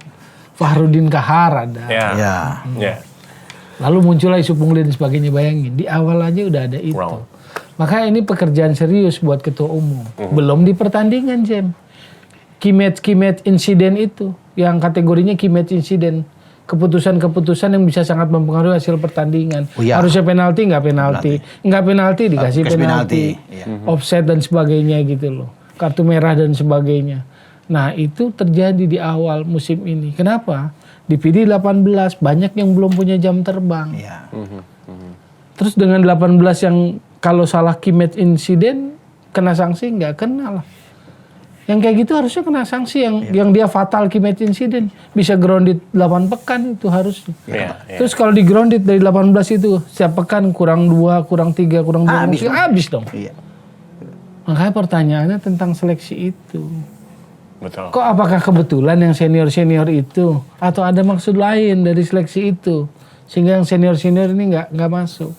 Fahrudin Kahar ada. Ya. Ya. Ya. Lalu muncullah isu pungli dan sebagainya. Bayangin, di awal aja udah ada itu. Wow. Maka ini pekerjaan serius buat ketua umum. Belum di pertandingan, Jem. Key-match insiden itu. Yang kategorinya key-match insiden. Keputusan-keputusan yang bisa sangat mempengaruhi hasil pertandingan. Oh, iya. Harusnya penalti, nggak penalti. Nggak penalti, dikasih Kasih penalti. Iya. Offset dan sebagainya gitu loh. Kartu merah dan sebagainya. Nah itu terjadi di awal musim ini. Kenapa? Di PD 18 banyak yang belum punya jam terbang. Iya. Terus dengan 18 yang kalau salah key-match insiden kena sanksi, nggak kena lah. Yang kayak gitu harusnya kena sanksi yang dia fatal key-match insiden. Bisa grounded 8 pekan itu harusnya. Iya. Terus kalau di grounded dari 18 itu setiap pekan kurang 2, kurang 3, kurang 2, habis dong. Iya. Makanya pertanyaannya tentang seleksi itu. Betul. Kok apakah kebetulan yang senior-senior itu atau ada maksud lain dari seleksi itu sehingga yang senior-senior ini nggak masuk?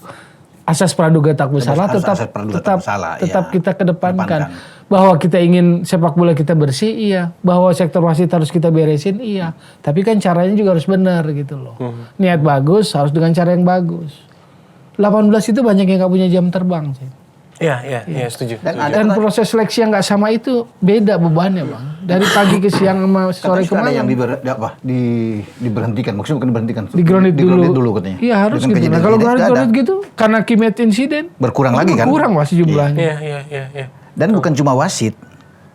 Asas praduga tak bersalah Asas praduga tak bersalah, tetap iya. kita kedepankan. Kedepankan. Bahwa kita ingin sepak bola kita bersih, iya. Bahwa sektor wasit harus kita beresin, iya. Tapi kan caranya juga harus benar gitu loh. Niat bagus harus dengan cara yang bagus. 18 itu banyak yang nggak punya jam terbang sih. Iya, setuju. Dan proses seleksi yang nggak sama itu beda bebannya, Bang. Dari pagi ke siang sama sore ke Ada yang malam. diberhentikan, maksudnya bukan diberhentikan. Di grounded dulu. katanya. Iya harus Dengan gitu. Nah, kejadian kalau ini sudah grounded ada. gitu karena key-match insiden Berkurang lagi kan? Berkurang masih jumlahnya. Iya. Dan bukan cuma wasit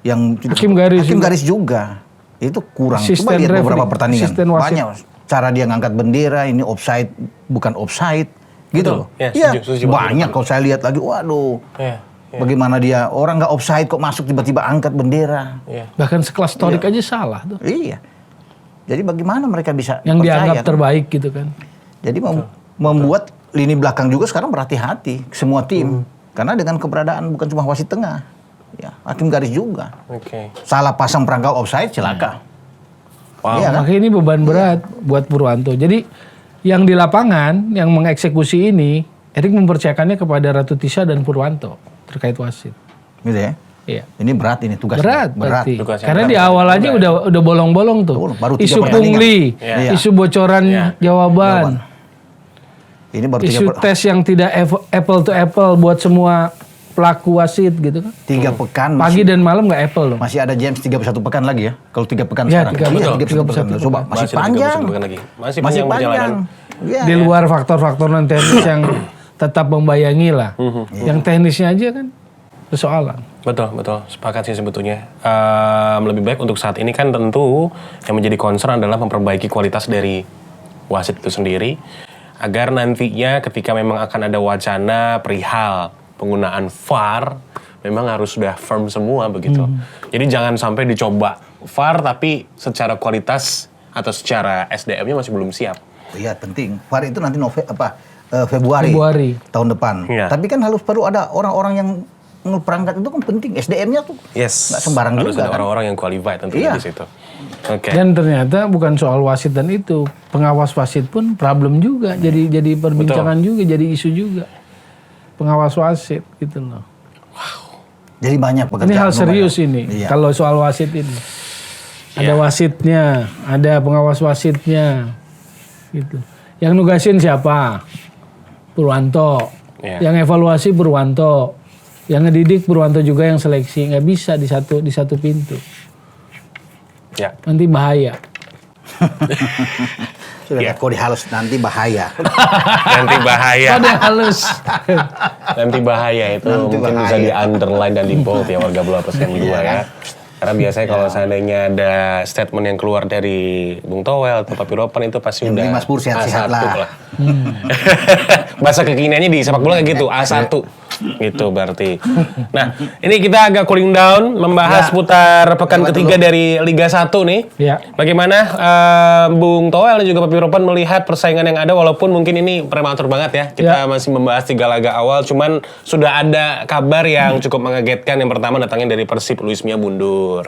yang Hakim garis juga. Itu kurang. Asisten Coba lihat referee, beberapa pertandingan. asisten wasit. Banyak cara dia ngangkat bendera, ini offside, bukan offside. Gitu Betul. loh. Ya, Iya, setuju, banyak kalau saya lihat lagi, waduh. Iya. Bagaimana dia, orang nggak offside kok masuk tiba-tiba angkat bendera. Iya. Bahkan sekelas Torik aja salah tuh. Iya. Jadi bagaimana mereka bisa Yang percaya, dianggap kan? terbaik gitu kan. Jadi membuat lini belakang juga sekarang berhati-hati semua tim. Karena dengan keberadaan bukan cuma wasit tengah. Ya, hakim garis juga. Oke. Salah pasang perangkap offside celaka. Wow. Iya kan? Makanya ini beban berat buat Purwanto. Jadi yang di lapangan yang mengeksekusi ini, Erik mempercayakannya kepada Ratu Tisa dan Purwanto terkait wasit. Gitu ya. Iya. Ini berat ini tugasnya. Berat berarti. Tugasnya Karena berat. di awal aja udah bolong-bolong tuh. Baru 3 Isu pertandingan. pungli, Iya. isu bocoran jawaban, Ini baru isu tes yang tidak apple to apple buat semua pelaku wasit gitu kan. 3 pekan Pagi dan malam nggak apple dong. masih ada James 31 pekan lagi ya. Kalau 3 pekan Ya, sekarang. 3 Iya, pekan. 31 pekan. Coba masih Masih ada panjang. 31 pekan lagi. Masih Masih panjang perjalanan. Iya. Di luar faktor-faktor non teknis yang tetap membayangi lah. Yang teknisnya aja kan persoalan. Betul. Sepakat sih sebetulnya. Lebih baik untuk saat ini kan tentu yang menjadi concern adalah memperbaiki kualitas dari wasit itu sendiri. Agar nantinya ketika memang akan ada wacana perihal penggunaan VAR, memang harus sudah firm semua begitu. Jadi jangan sampai dicoba VAR tapi secara kualitas atau secara SDM-nya masih belum siap. Iya, penting. VAR itu nanti Februari tahun depan. Iya. Tapi kan perlu ada orang-orang yang perangkat itu kan penting. SDM-nya tuh Yes. nggak sembarang harus juga ada kan. orang-orang yang qualified tentunya Iya. di situ. Oke. Dan ternyata bukan soal wasit dan itu, pengawas wasit pun problem juga. Jadi perbincangan juga, jadi isu juga. Pengawas wasit gitu loh. Jadi banyak pekerjaan. Ini hal serius lumayan. ini. Iya. Kalau soal wasit ini. Ada wasitnya, ada pengawas wasitnya. Gitu. Yang nugasin siapa? Purwanto. Iya. Yang evaluasi Purwanto. Yang ngedidik Purwanto juga yang seleksi. Nggak bisa di satu pintu. Ya. Nanti bahaya. Sudah Iya. ada kode halus, nanti bahaya. Nanti bahaya. Kode halus. Nanti bahaya itu Nanti mungkin bisa bahaya. di underline dan di bold ya warga Bola Plus yang 2 ya. Karena biasanya kalau seandainya ada statement yang keluar dari Bung Towel atau Papi Ropan itu pasti Yang udah penting Mas Pur sehat-sehat A1 lah. Bahasa kekiniannya di sepak bola kayak gitu, A1. Gitu berarti. Nah, ini kita agak cooling down membahas Ya. putar pekan Lewat ketiga dulu. dari Liga 1 nih. Ya. Bagaimana Bung Towel dan juga Papi Ropan melihat persaingan yang ada walaupun mungkin ini prematur banget ya. Kita masih membahas 3 laga awal cuman sudah ada kabar yang cukup mengagetkan. Yang pertama datangnya dari Persib, Luis Mia mundur.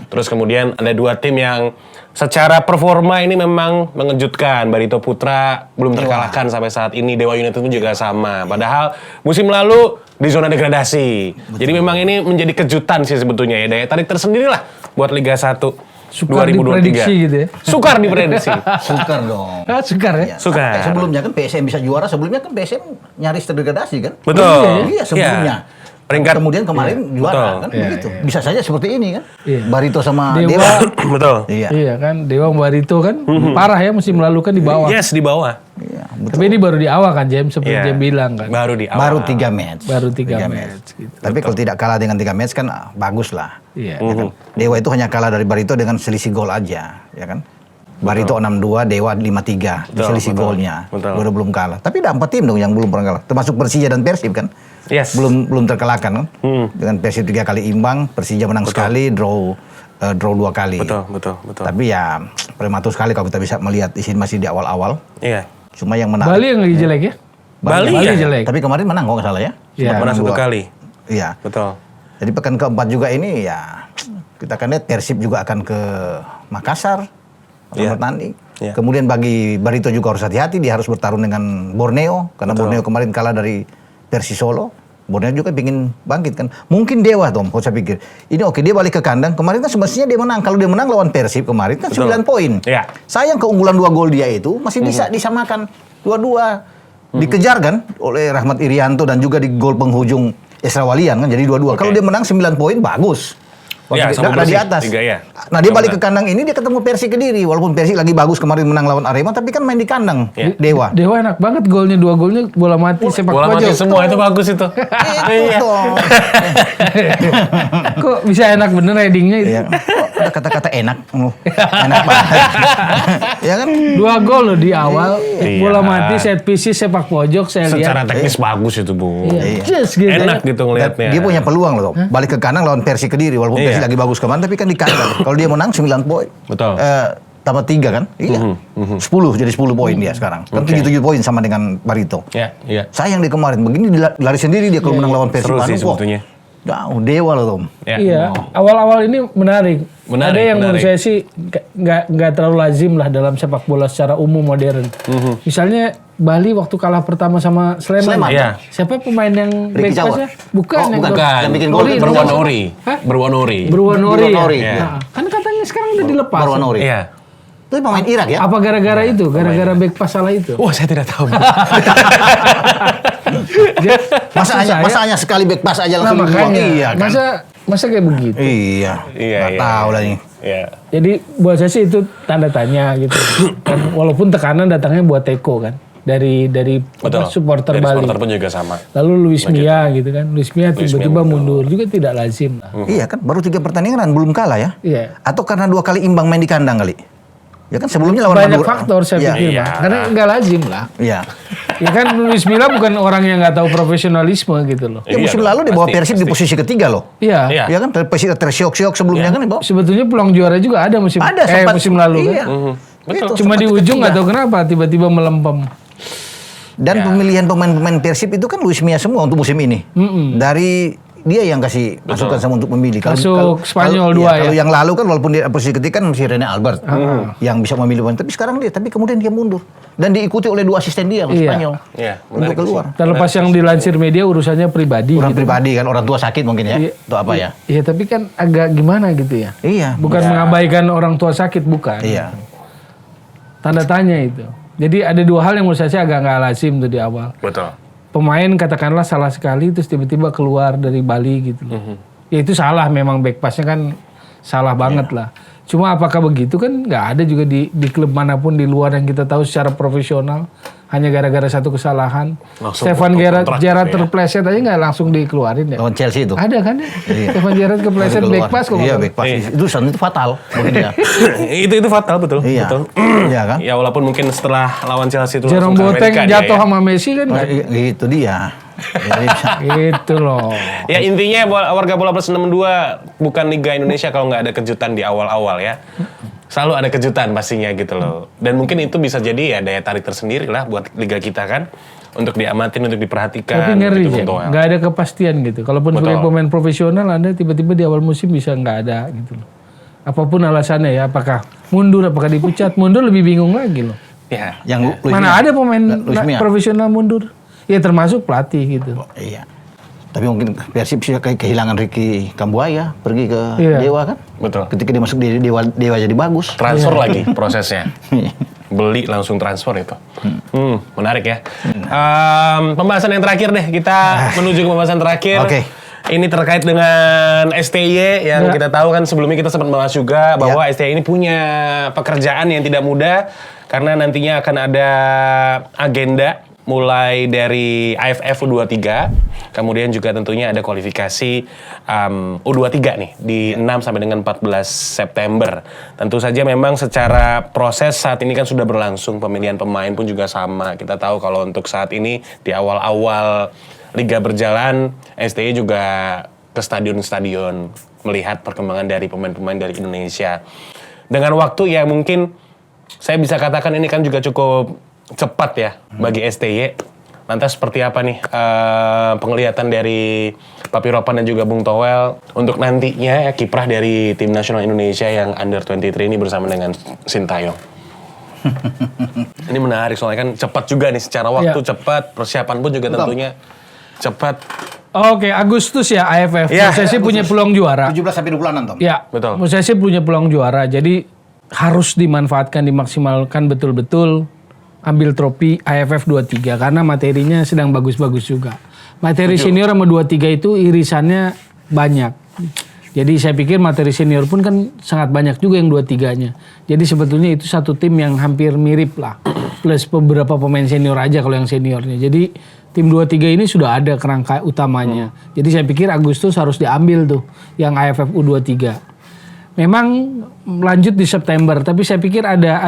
Terus kemudian ada 2 tim yang secara performa ini memang mengejutkan. Barito Putra belum terkalahkan sampai saat ini. Dewa United pun juga sama. Padahal musim lalu di zona degradasi. Jadi memang ini menjadi kejutan sih sebetulnya ya. Daya tarik tersendiri lah buat Liga 1 Sukar 2023. diprediksi gitu ya. Sukar diprediksi. Sukar dong. Ah, sukar ya. Ya, Sukar. sampai sebelumnya kan PSM bisa juara, sebelumnya kan PSM nyaris terdegradasi kan? Betul. Iya, sebelumnya. Peringkat Kemudian kemarin juara betul. kan Iya, begitu. Bisa saja seperti ini kan. Iya. Barito sama Dewa. Dewa. betul. Iya. Iya kan, Dewa Barito kan parah ya musim lalu kan di bawah. Yes, di bawah. Iya, Tapi ini baru di awal kan James, seperti Iya. James bilang kan. Baru di awal. Baru 3 match. Baru 3 match gitu. Tapi kalau tidak kalah dengan 3 match kan bagus lah. Iya. Ya kan? Dewa itu hanya kalah dari Barito dengan selisih gol aja, ya kan? Barito 6-2, Dewa 5-3 di Betul, selisih betul, golnya. betul. Baru belum kalah. Tapi ada 4 tim dong yang belum pernah kalah. Termasuk Persija dan Persib kan. Yes. Belum terkalahkan kan. Dengan Persib 3 kali imbang, Persija menang sekali, draw 2 kali. Betul. Tapi ya prematur sekali kalau kita bisa melihat di sini masih di awal-awal. Iya. Cuma yang menarik. Bali yang lagi jelek ya? Bali ya? jelek. Tapi kemarin menang kok nggak salah ya. Iya. Sempat Menang 1 2. kali. Iya. Betul. Jadi pekan keempat juga ini ya kita akan lihat Persib juga akan ke Makassar akan Iya. bertanding. Iya. Kemudian bagi Barito juga harus hati-hati, dia harus bertarung dengan Borneo karena Borneo kemarin kalah dari Persis Solo. Borneo juga ingin bangkit kan. Mungkin Dewa Tom, kalau saya pikir. Ini oke dia balik ke kandang. Kemarin kan semestinya dia menang. Kalau dia menang lawan Persib kemarin kan 9 poin. Iya. Sayang keunggulan 2 gol dia itu masih bisa disamakan 2-2. Dikejar kan oleh Rahmat Irianto dan juga di gol penghujung Esra Walian kan jadi 2-2. Kalau dia menang 9 poin bagus. Iya, Waktu sama di Persib, atas. 3 ya. Nah dia Sama balik ke kandang ini dia ketemu Persik Kediri. Walaupun Persik lagi bagus kemarin menang lawan Arema tapi kan main di kandang Iya. Dewa. Dewa enak banget golnya, 2 golnya bola mati sepak Bola mati pojok. semua itu bagus itu. Itu dong. Kok bisa enak bener headingnya itu? Iya. Kok ada kata-kata enak. Enak banget. Ya kan? 2 gol loh di awal, Iya. bola mati, set pieces, sepak pojok saya Secara lihat. teknis bagus itu, Bu. Iya. Just gitu. Enak gitu Dan ngelihatnya. dia punya peluang loh. Balik ke kandang lawan Persik Kediri walaupun Iya. Persik lagi bagus kemarin tapi kan di kandang. Kalau dia menang 9 poin. Betul. Tambah 3 kan? Iya. 10 jadi 10 poin dia sekarang. Kan Oke. 7 poin sama dengan Barito. Iya. Sayang dia kemarin begini lari sendiri dia kalau menang lawan Persib Seru sih Bandung. Wah, sebetulnya. jauh Dewa loh Tom. Ya. Iya, awal-awal ini menarik. Menarik, Ada yang menurut menarik. saya sih nggak terlalu lazim lah dalam sepak bola secara umum modern. Misalnya Bali waktu kalah pertama sama Sleman. Sleman. Iya. Siapa pemain yang Ricky back pass-nya? Bukan, Oh, yang bukan. Bukan. Yang bikin gol Ori, Berwanori. Hah? Berwanori. Berwanori. Berwanori, Ya? iya. Nah, kan katanya sekarang udah dilepas. Berwanori. Iya. Itu pemain Irak ya? Apa gara-gara itu? Gara-gara back pass salah itu? Wah, saya tidak tahu. Masa hanya sekali back pass aja Nah, langsung dibuang? makanya. Iya kan? Masa kayak begitu? Iya. Iya, Nggak iya. tahu lah ini. Iya. Jadi buat saya sih itu tanda tanya gitu. Dan walaupun tekanan datangnya buat Teko kan dari Betul. supporter Dari Bali. supporter pun juga sama. Lalu Luis Mia gitu kan. Luis Mia tiba-tiba mundur juga tidak lazim lah. Iya kan, baru 3 pertandingan belum kalah ya? Iya. Atau karena 2 kali imbang main di kandang kali? Ya kan sebelumnya lawan Banyak Madura. faktor saya Iya. pikir, Iya. Pak. Karena nggak lazim lah. Iya. Ya kan Luis Milla bukan orang yang nggak tahu profesionalisme gitu loh. Ya Iya musim dong, lalu di bawah pasti, Persib di pasti. posisi ketiga loh. Iya. Iya. Ya kan, Persib tersiok-siok sebelumnya kan di bawah. Sebetulnya peluang juara juga ada musim Ada sempat musim lalu iya. kan. Betul. Cuma di sempat ujung ketiga. nggak tahu kenapa tiba-tiba melempem. Dan Ya. pemilihan pemain-pemain Persib itu kan Luis Mia semua untuk musim ini. Dari dia yang kasih masukan sama untuk memilih. Masuk Spanyol iya, 2 ya. Kalau yang lalu kan walaupun dia posisi ketiga kan masih Rene Albert yang bisa memilih pemain. Tapi sekarang tapi kemudian dia mundur dan diikuti oleh 2 asisten dia Iya. Spanyol Iya, untuk menarik keluar. Terlepas yang dilansir media urusannya pribadi. Orang gitu. pribadi kan orang tua sakit mungkin ya. Iya. Atau apa ya? Iya tapi kan agak gimana gitu ya. Iya. Bukan mengabaikan orang tua sakit bukan. Iya. Tanda tanya itu. Jadi ada 2 hal yang menurut saya agak nggak lazim tuh di awal. Betul. Pemain katakanlah salah sekali terus tiba-tiba keluar dari Bali gitu loh. Ya itu salah memang back pass-nya kan salah banget lah. Cuma apakah begitu kan nggak ada juga di klub manapun di luar yang kita tahu secara profesional hanya gara-gara satu kesalahan. Langsung Stefan Gerrard kontrak gitu ya. terpleset aja nggak langsung dikeluarin ya. Lawan Chelsea itu. Ada kan ya? Stefan Gerrard kepleset Keluar. back pass kok. Iya, back pass. Itu fatal bagi dia. itu fatal betul. Iya. Betul. Iya kan? Ya walaupun mungkin setelah lawan Chelsea itu Jerome langsung ke Boateng Amerika dia jatuh ya. sama Messi kan? Itu dia. Jadi, Gitu loh. Ya intinya warga bola plus 62 bukan Liga Indonesia kalau nggak ada kejutan di awal-awal ya. Selalu ada kejutan pastinya gitu loh. Dan mungkin itu bisa jadi ya daya tarik tersendiri lah buat liga kita kan. Untuk diamatin, untuk diperhatikan. Tapi ngeri gitu, ya, Bung Toel. nggak ada kepastian gitu. Kalaupun sebagai Betul. pemain profesional, Anda tiba-tiba di awal musim bisa nggak ada gitu loh. Apapun alasannya ya, apakah mundur, apakah dipecat, mundur lebih bingung lagi loh. Ya. yang Luis Mana Mia. ada pemain Luis Mia. profesional mundur? Ya termasuk pelatih gitu. Iya. Tapi mungkin Persib sih kehilangan Ricky Kambuaya pergi ke Iya. Dewa kan. Betul. Ketika dia masuk di Dewa jadi bagus. Transfer lagi prosesnya. Beli langsung transfer itu. Menarik ya. Pembahasan yang terakhir deh. Kita menuju ke pembahasan terakhir. Oke. Ini terkait dengan STY yang kita tahu kan sebelumnya kita sempat bahas juga bahwa STY ini punya pekerjaan yang tidak mudah karena nantinya akan ada agenda mulai dari AFF U23, kemudian juga tentunya ada kualifikasi U23 nih di 6 sampai dengan 14 September. Tentu saja memang secara proses saat ini kan sudah berlangsung, pemilihan pemain pun juga sama. Kita tahu kalau untuk saat ini di awal-awal liga berjalan, STY juga ke stadion-stadion melihat perkembangan dari pemain-pemain dari Indonesia. Dengan waktu ya mungkin saya bisa katakan ini kan juga cukup cepat ya bagi STY. Lantas seperti apa nih penglihatan dari Papi Ropan dan juga Bung Toel untuk nantinya ya, kiprah dari tim nasional Indonesia yang under 23 ini bersama dengan Sintayong. Ini menarik soalnya kan cepat juga nih secara waktu cepat, persiapan pun juga tentunya cepat. Oke, Agustus ya AFF. Ya, Musesi punya peluang juara. 17 sampai 20-an Tom. Ya, Betul. Musesi punya peluang juara. Jadi harus dimanfaatkan, dimaksimalkan betul-betul. Ambil trofi AFF 23 karena materinya sedang bagus-bagus juga. Materi senior sama 23 itu irisannya banyak. Jadi saya pikir materi senior pun kan sangat banyak juga yang 23-nya. Jadi sebetulnya itu satu tim yang hampir mirip lah. Plus beberapa pemain senior aja kalau yang seniornya. Jadi tim 23 ini sudah ada kerangka utamanya. Jadi saya pikir Agustus harus diambil tuh yang AFF U23. Memang lanjut di September, tapi saya pikir ada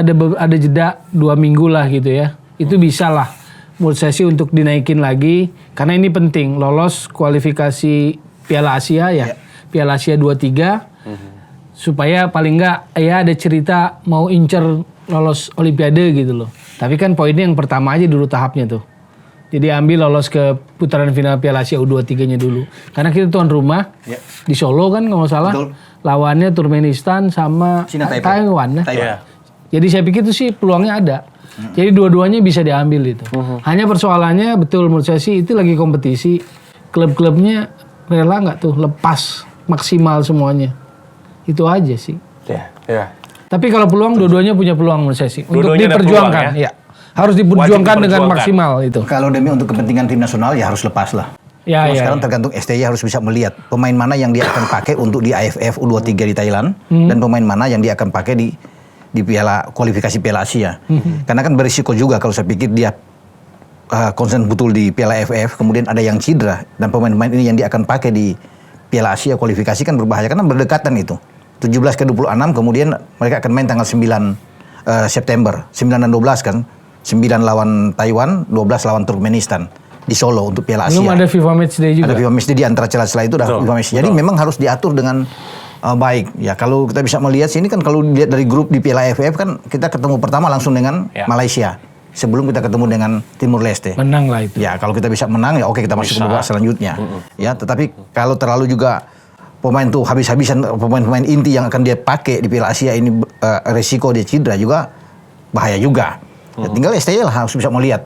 jeda 2 minggu lah gitu ya. Itu bisa lah menurut saya sih untuk dinaikin lagi karena ini penting lolos kualifikasi Piala Asia ya. Piala Asia 23 supaya paling enggak ya ada cerita mau incer lolos Olimpiade gitu loh. Tapi kan poinnya yang pertama aja dulu tahapnya tuh. Jadi ambil lolos ke putaran final Piala Asia U23-nya dulu. Karena kita tuan rumah di Solo kan kalau nggak salah. Betul. Lawannya Turkmenistan sama Cina Taipei. Taiwan. Ya. Iya. Jadi saya pikir itu sih peluangnya ada. Jadi dua-duanya bisa diambil itu. Hanya persoalannya betul menurut saya sih itu lagi kompetisi. Klub-klubnya rela nggak tuh lepas maksimal semuanya. Itu aja sih. Ya. Tapi kalau peluang dua-duanya punya peluang menurut saya sih. Untuk Dua-duanya ada diperjuangkan. peluang, Ya. Harus diperjuangkan dengan diperjuangkan. maksimal itu. Kalau demi untuk kepentingan tim nasional ya harus lepas lah. Ya, Cuma ya, sekarang ya. tergantung STY harus bisa melihat pemain mana yang dia akan pakai untuk di AFF U23 di Thailand dan pemain mana yang dia akan pakai di Piala kualifikasi Piala Asia. Karena kan berisiko juga kalau saya pikir dia konsen betul di Piala AFF kemudian ada yang cedera dan pemain-pemain ini yang dia akan pakai di Piala Asia kualifikasi kan berbahaya karena berdekatan itu. 17 ke 26 kemudian mereka akan main tanggal 9 September. 9 dan 12 kan. 9 lawan Taiwan, 12 lawan Turkmenistan di Solo untuk Piala Asia. Belum ada FIFA Matchday juga. Ada FIFA Matchday di antara celah-celah itu ada Betul, FIFA Matchday. Jadi memang harus diatur dengan baik. Ya kalau kita bisa melihat sini kan kalau dilihat dari grup di Piala AFF kan kita ketemu pertama langsung dengan Malaysia. Sebelum kita ketemu dengan Timur Leste. Menang lah itu. Ya kalau kita bisa menang ya oke kita masuk ke babak selanjutnya. Ya tetapi kalau terlalu juga pemain tuh habis-habisan pemain-pemain inti yang akan dia pakai di Piala Asia ini resiko dia cedera juga bahaya juga. Ya, tinggal STY lah harus bisa melihat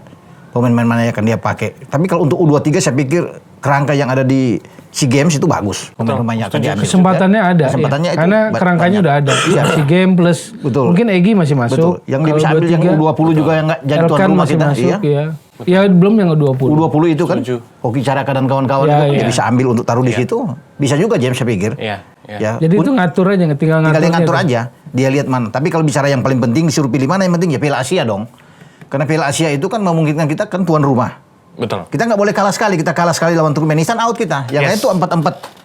pemain-pemain mana yang akan dia pakai. Tapi kalau untuk U23 saya pikir kerangka yang ada di SEA Games itu bagus. Pemain-pemain yang akan diambil. Kesempatannya ada. Kesempatannya ya. itu Karena kerangkanya banyak. udah ada. Iya. SEA Games plus Betul. mungkin Egy masih masuk. Betul. Yang dia bisa ambil yang U20 juga yang nggak jadi tuan Elkan rumah masih kita. masuk, Iya. ya. Ya belum yang U20. U20 itu kan Hoki Caraka dan kawan-kawan Ya, itu dia iya. bisa ambil untuk taruh di situ. Bisa juga James saya pikir. Iya. Ya. Jadi itu ngatur aja, tinggal Tinggal dia ngatur tuh. aja. Dia lihat mana. Tapi kalau bicara yang paling penting disuruh pilih mana, yang penting ya Piala Asia dong. Karena Piala Asia itu kan memungkinkan kita kan tuan rumah. Betul. Kita nggak boleh kalah sekali. Kita kalah sekali lawan Turkmenistan out kita. Yang lain tuh 4-4.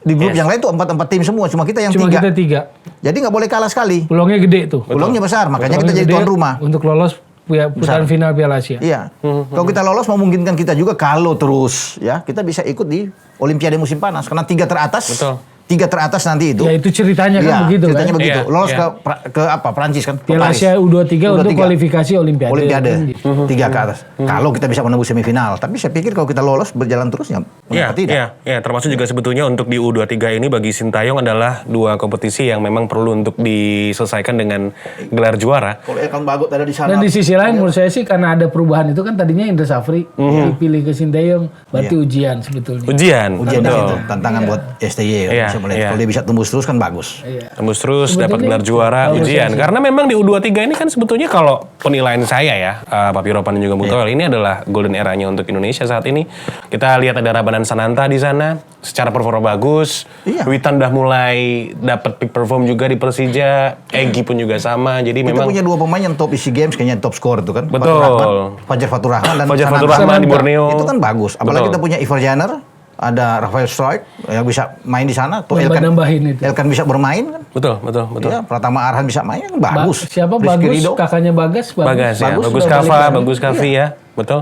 Di grup yang lain tuh 4-4 tim semua. Cuma kita yang Cuma 3. kita 3. Jadi nggak boleh kalah sekali. Peluangnya gede tuh. Peluangnya besar. Makanya kita Peluangnya jadi gede tuan rumah. untuk lolos putaran final Piala Asia. Iya. Kalau kita lolos memungkinkan kita juga kalau terus ya kita bisa ikut di Olimpiade musim panas karena 3 teratas. Betul. 3 teratas nanti itu. Ya itu ceritanya kan begitu ceritanya kan. begitu. Iya, Lolos iya. ke apa? Perancis kan? Ke Piala Paris. Asia U23 untuk kualifikasi Olimpiade. Olimpiade. Kan gitu. 3 ke atas. Kalau kita bisa menembus semifinal. Tapi saya pikir kalau kita lolos berjalan terus ya mengapa tidak? Iya, termasuk juga sebetulnya untuk di U23 ini bagi Sintayong adalah 2 kompetisi yang memang perlu untuk diselesaikan dengan gelar juara. Kalau Elkan Bagot ada di sana. Dan di sisi lain menurut saya sih karena ada perubahan itu kan tadinya Indra Safri dipilih ke Sintayong, berarti ujian sebetulnya. Ujian Ujian betul. itu tantangan buat STY Iya, bisa melihat. iya. Kalau dia bisa tembus terus kan bagus. Tembus terus Sebetulnya dapat gelar juara kalau ujian. saya sih- Karena memang di U23 ini kan sebetulnya kalau penilaian saya ya, Pak Piropan dan juga Bung Toel, ini adalah golden eranya untuk Indonesia saat ini. Kita lihat ada Rabanan Sananta di sana, secara performa bagus. Iya. Witan udah mulai dapat peak perform juga di Persija. Egy pun juga sama. Jadi Kita memang punya 2 pemain yang top isi games kayaknya top score itu kan. Betul. Fatur Rahman dan Fajar Sananta. Fatur Rahman di Borneo. Itu kan bagus. Apalagi Betul. kita punya Ivar Janer, ada Rafael Struijk yang bisa main di sana. Tuh Nambahin itu. Elkan bisa bermain kan. betul. Iya, Pratama Arhan bisa main kan bagus. Siapa Rizky Bagus? Ridho. Kakaknya Bagas. Bagus ya, bagus sudah Kava, balik lagi. bagus Kavi ya, betul.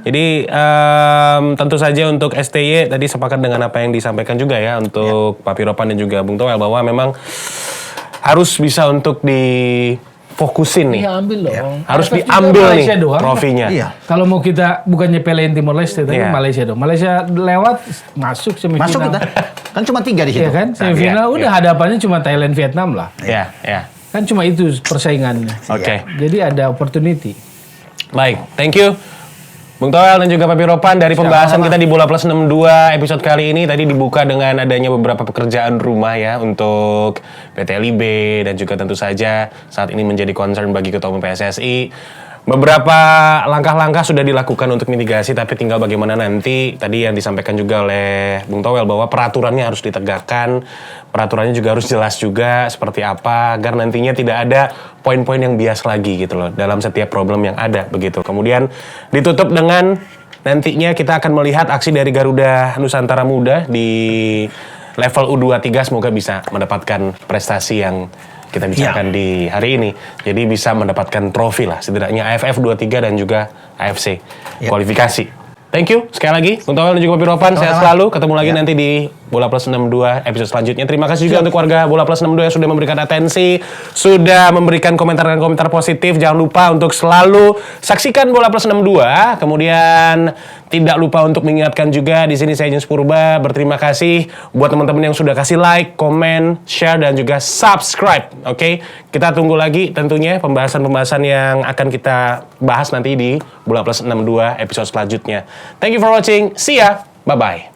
Jadi tentu saja untuk STY tadi sepakat dengan apa yang disampaikan juga ya untuk Pak Piropan dan juga Bung Toel bahwa memang harus bisa untuk difokusin nih. Iya ambil dong. Harus Atas juga diambil nih Malaysia doang. trofinya. Iya. Kalau mau kita bukannya pelein Timor Leste tapi Iya. Malaysia dong. Malaysia lewat masuk semifinal. Masuk kita. Kan cuma 3 di situ. Iya kan? Semifinal udah hadapannya cuma Thailand Vietnam lah. Ya, ya. Kan cuma itu persaingannya. Oke. Jadi ada opportunity. Baik, thank you. Bung Toel dan juga Pak Piropan dari pembahasan kita di Bola Plus 62 episode kali ini tadi dibuka dengan adanya beberapa pekerjaan rumah ya untuk PT LIB dan juga tentu saja saat ini menjadi concern bagi Ketua Umum PSSI. Beberapa langkah-langkah sudah dilakukan untuk mitigasi, tapi tinggal bagaimana nanti tadi yang disampaikan juga oleh Bung Toel bahwa peraturannya harus ditegakkan, peraturannya juga harus jelas juga seperti apa agar nantinya tidak ada poin-poin yang bias lagi gitu loh dalam setiap problem yang ada begitu. Kemudian ditutup dengan nantinya kita akan melihat aksi dari Garuda Nusantara Muda di level U23, semoga bisa mendapatkan prestasi yang kita bicarakan di hari ini. Jadi bisa mendapatkan trofi lah setidaknya AFF 23 dan juga AFC kualifikasi. Thank you sekali lagi Bung Toel dan juga Pak Piropan. Sehat selalu. Ketemu lagi nanti di Bola Plus 62 episode selanjutnya. Terima kasih juga untuk warga Bola Plus 62 yang sudah memberikan atensi, sudah memberikan komentar dan komentar positif. Jangan lupa untuk selalu saksikan Bola Plus 62. Kemudian tidak lupa untuk mengingatkan juga di sini saya Jens Purba berterima kasih buat teman-teman yang sudah kasih like, komen, share dan juga subscribe. Oke, kita tunggu lagi tentunya pembahasan-pembahasan yang akan kita bahas nanti di Bola Plus 62 episode selanjutnya. Thank you for watching. See ya. Bye bye.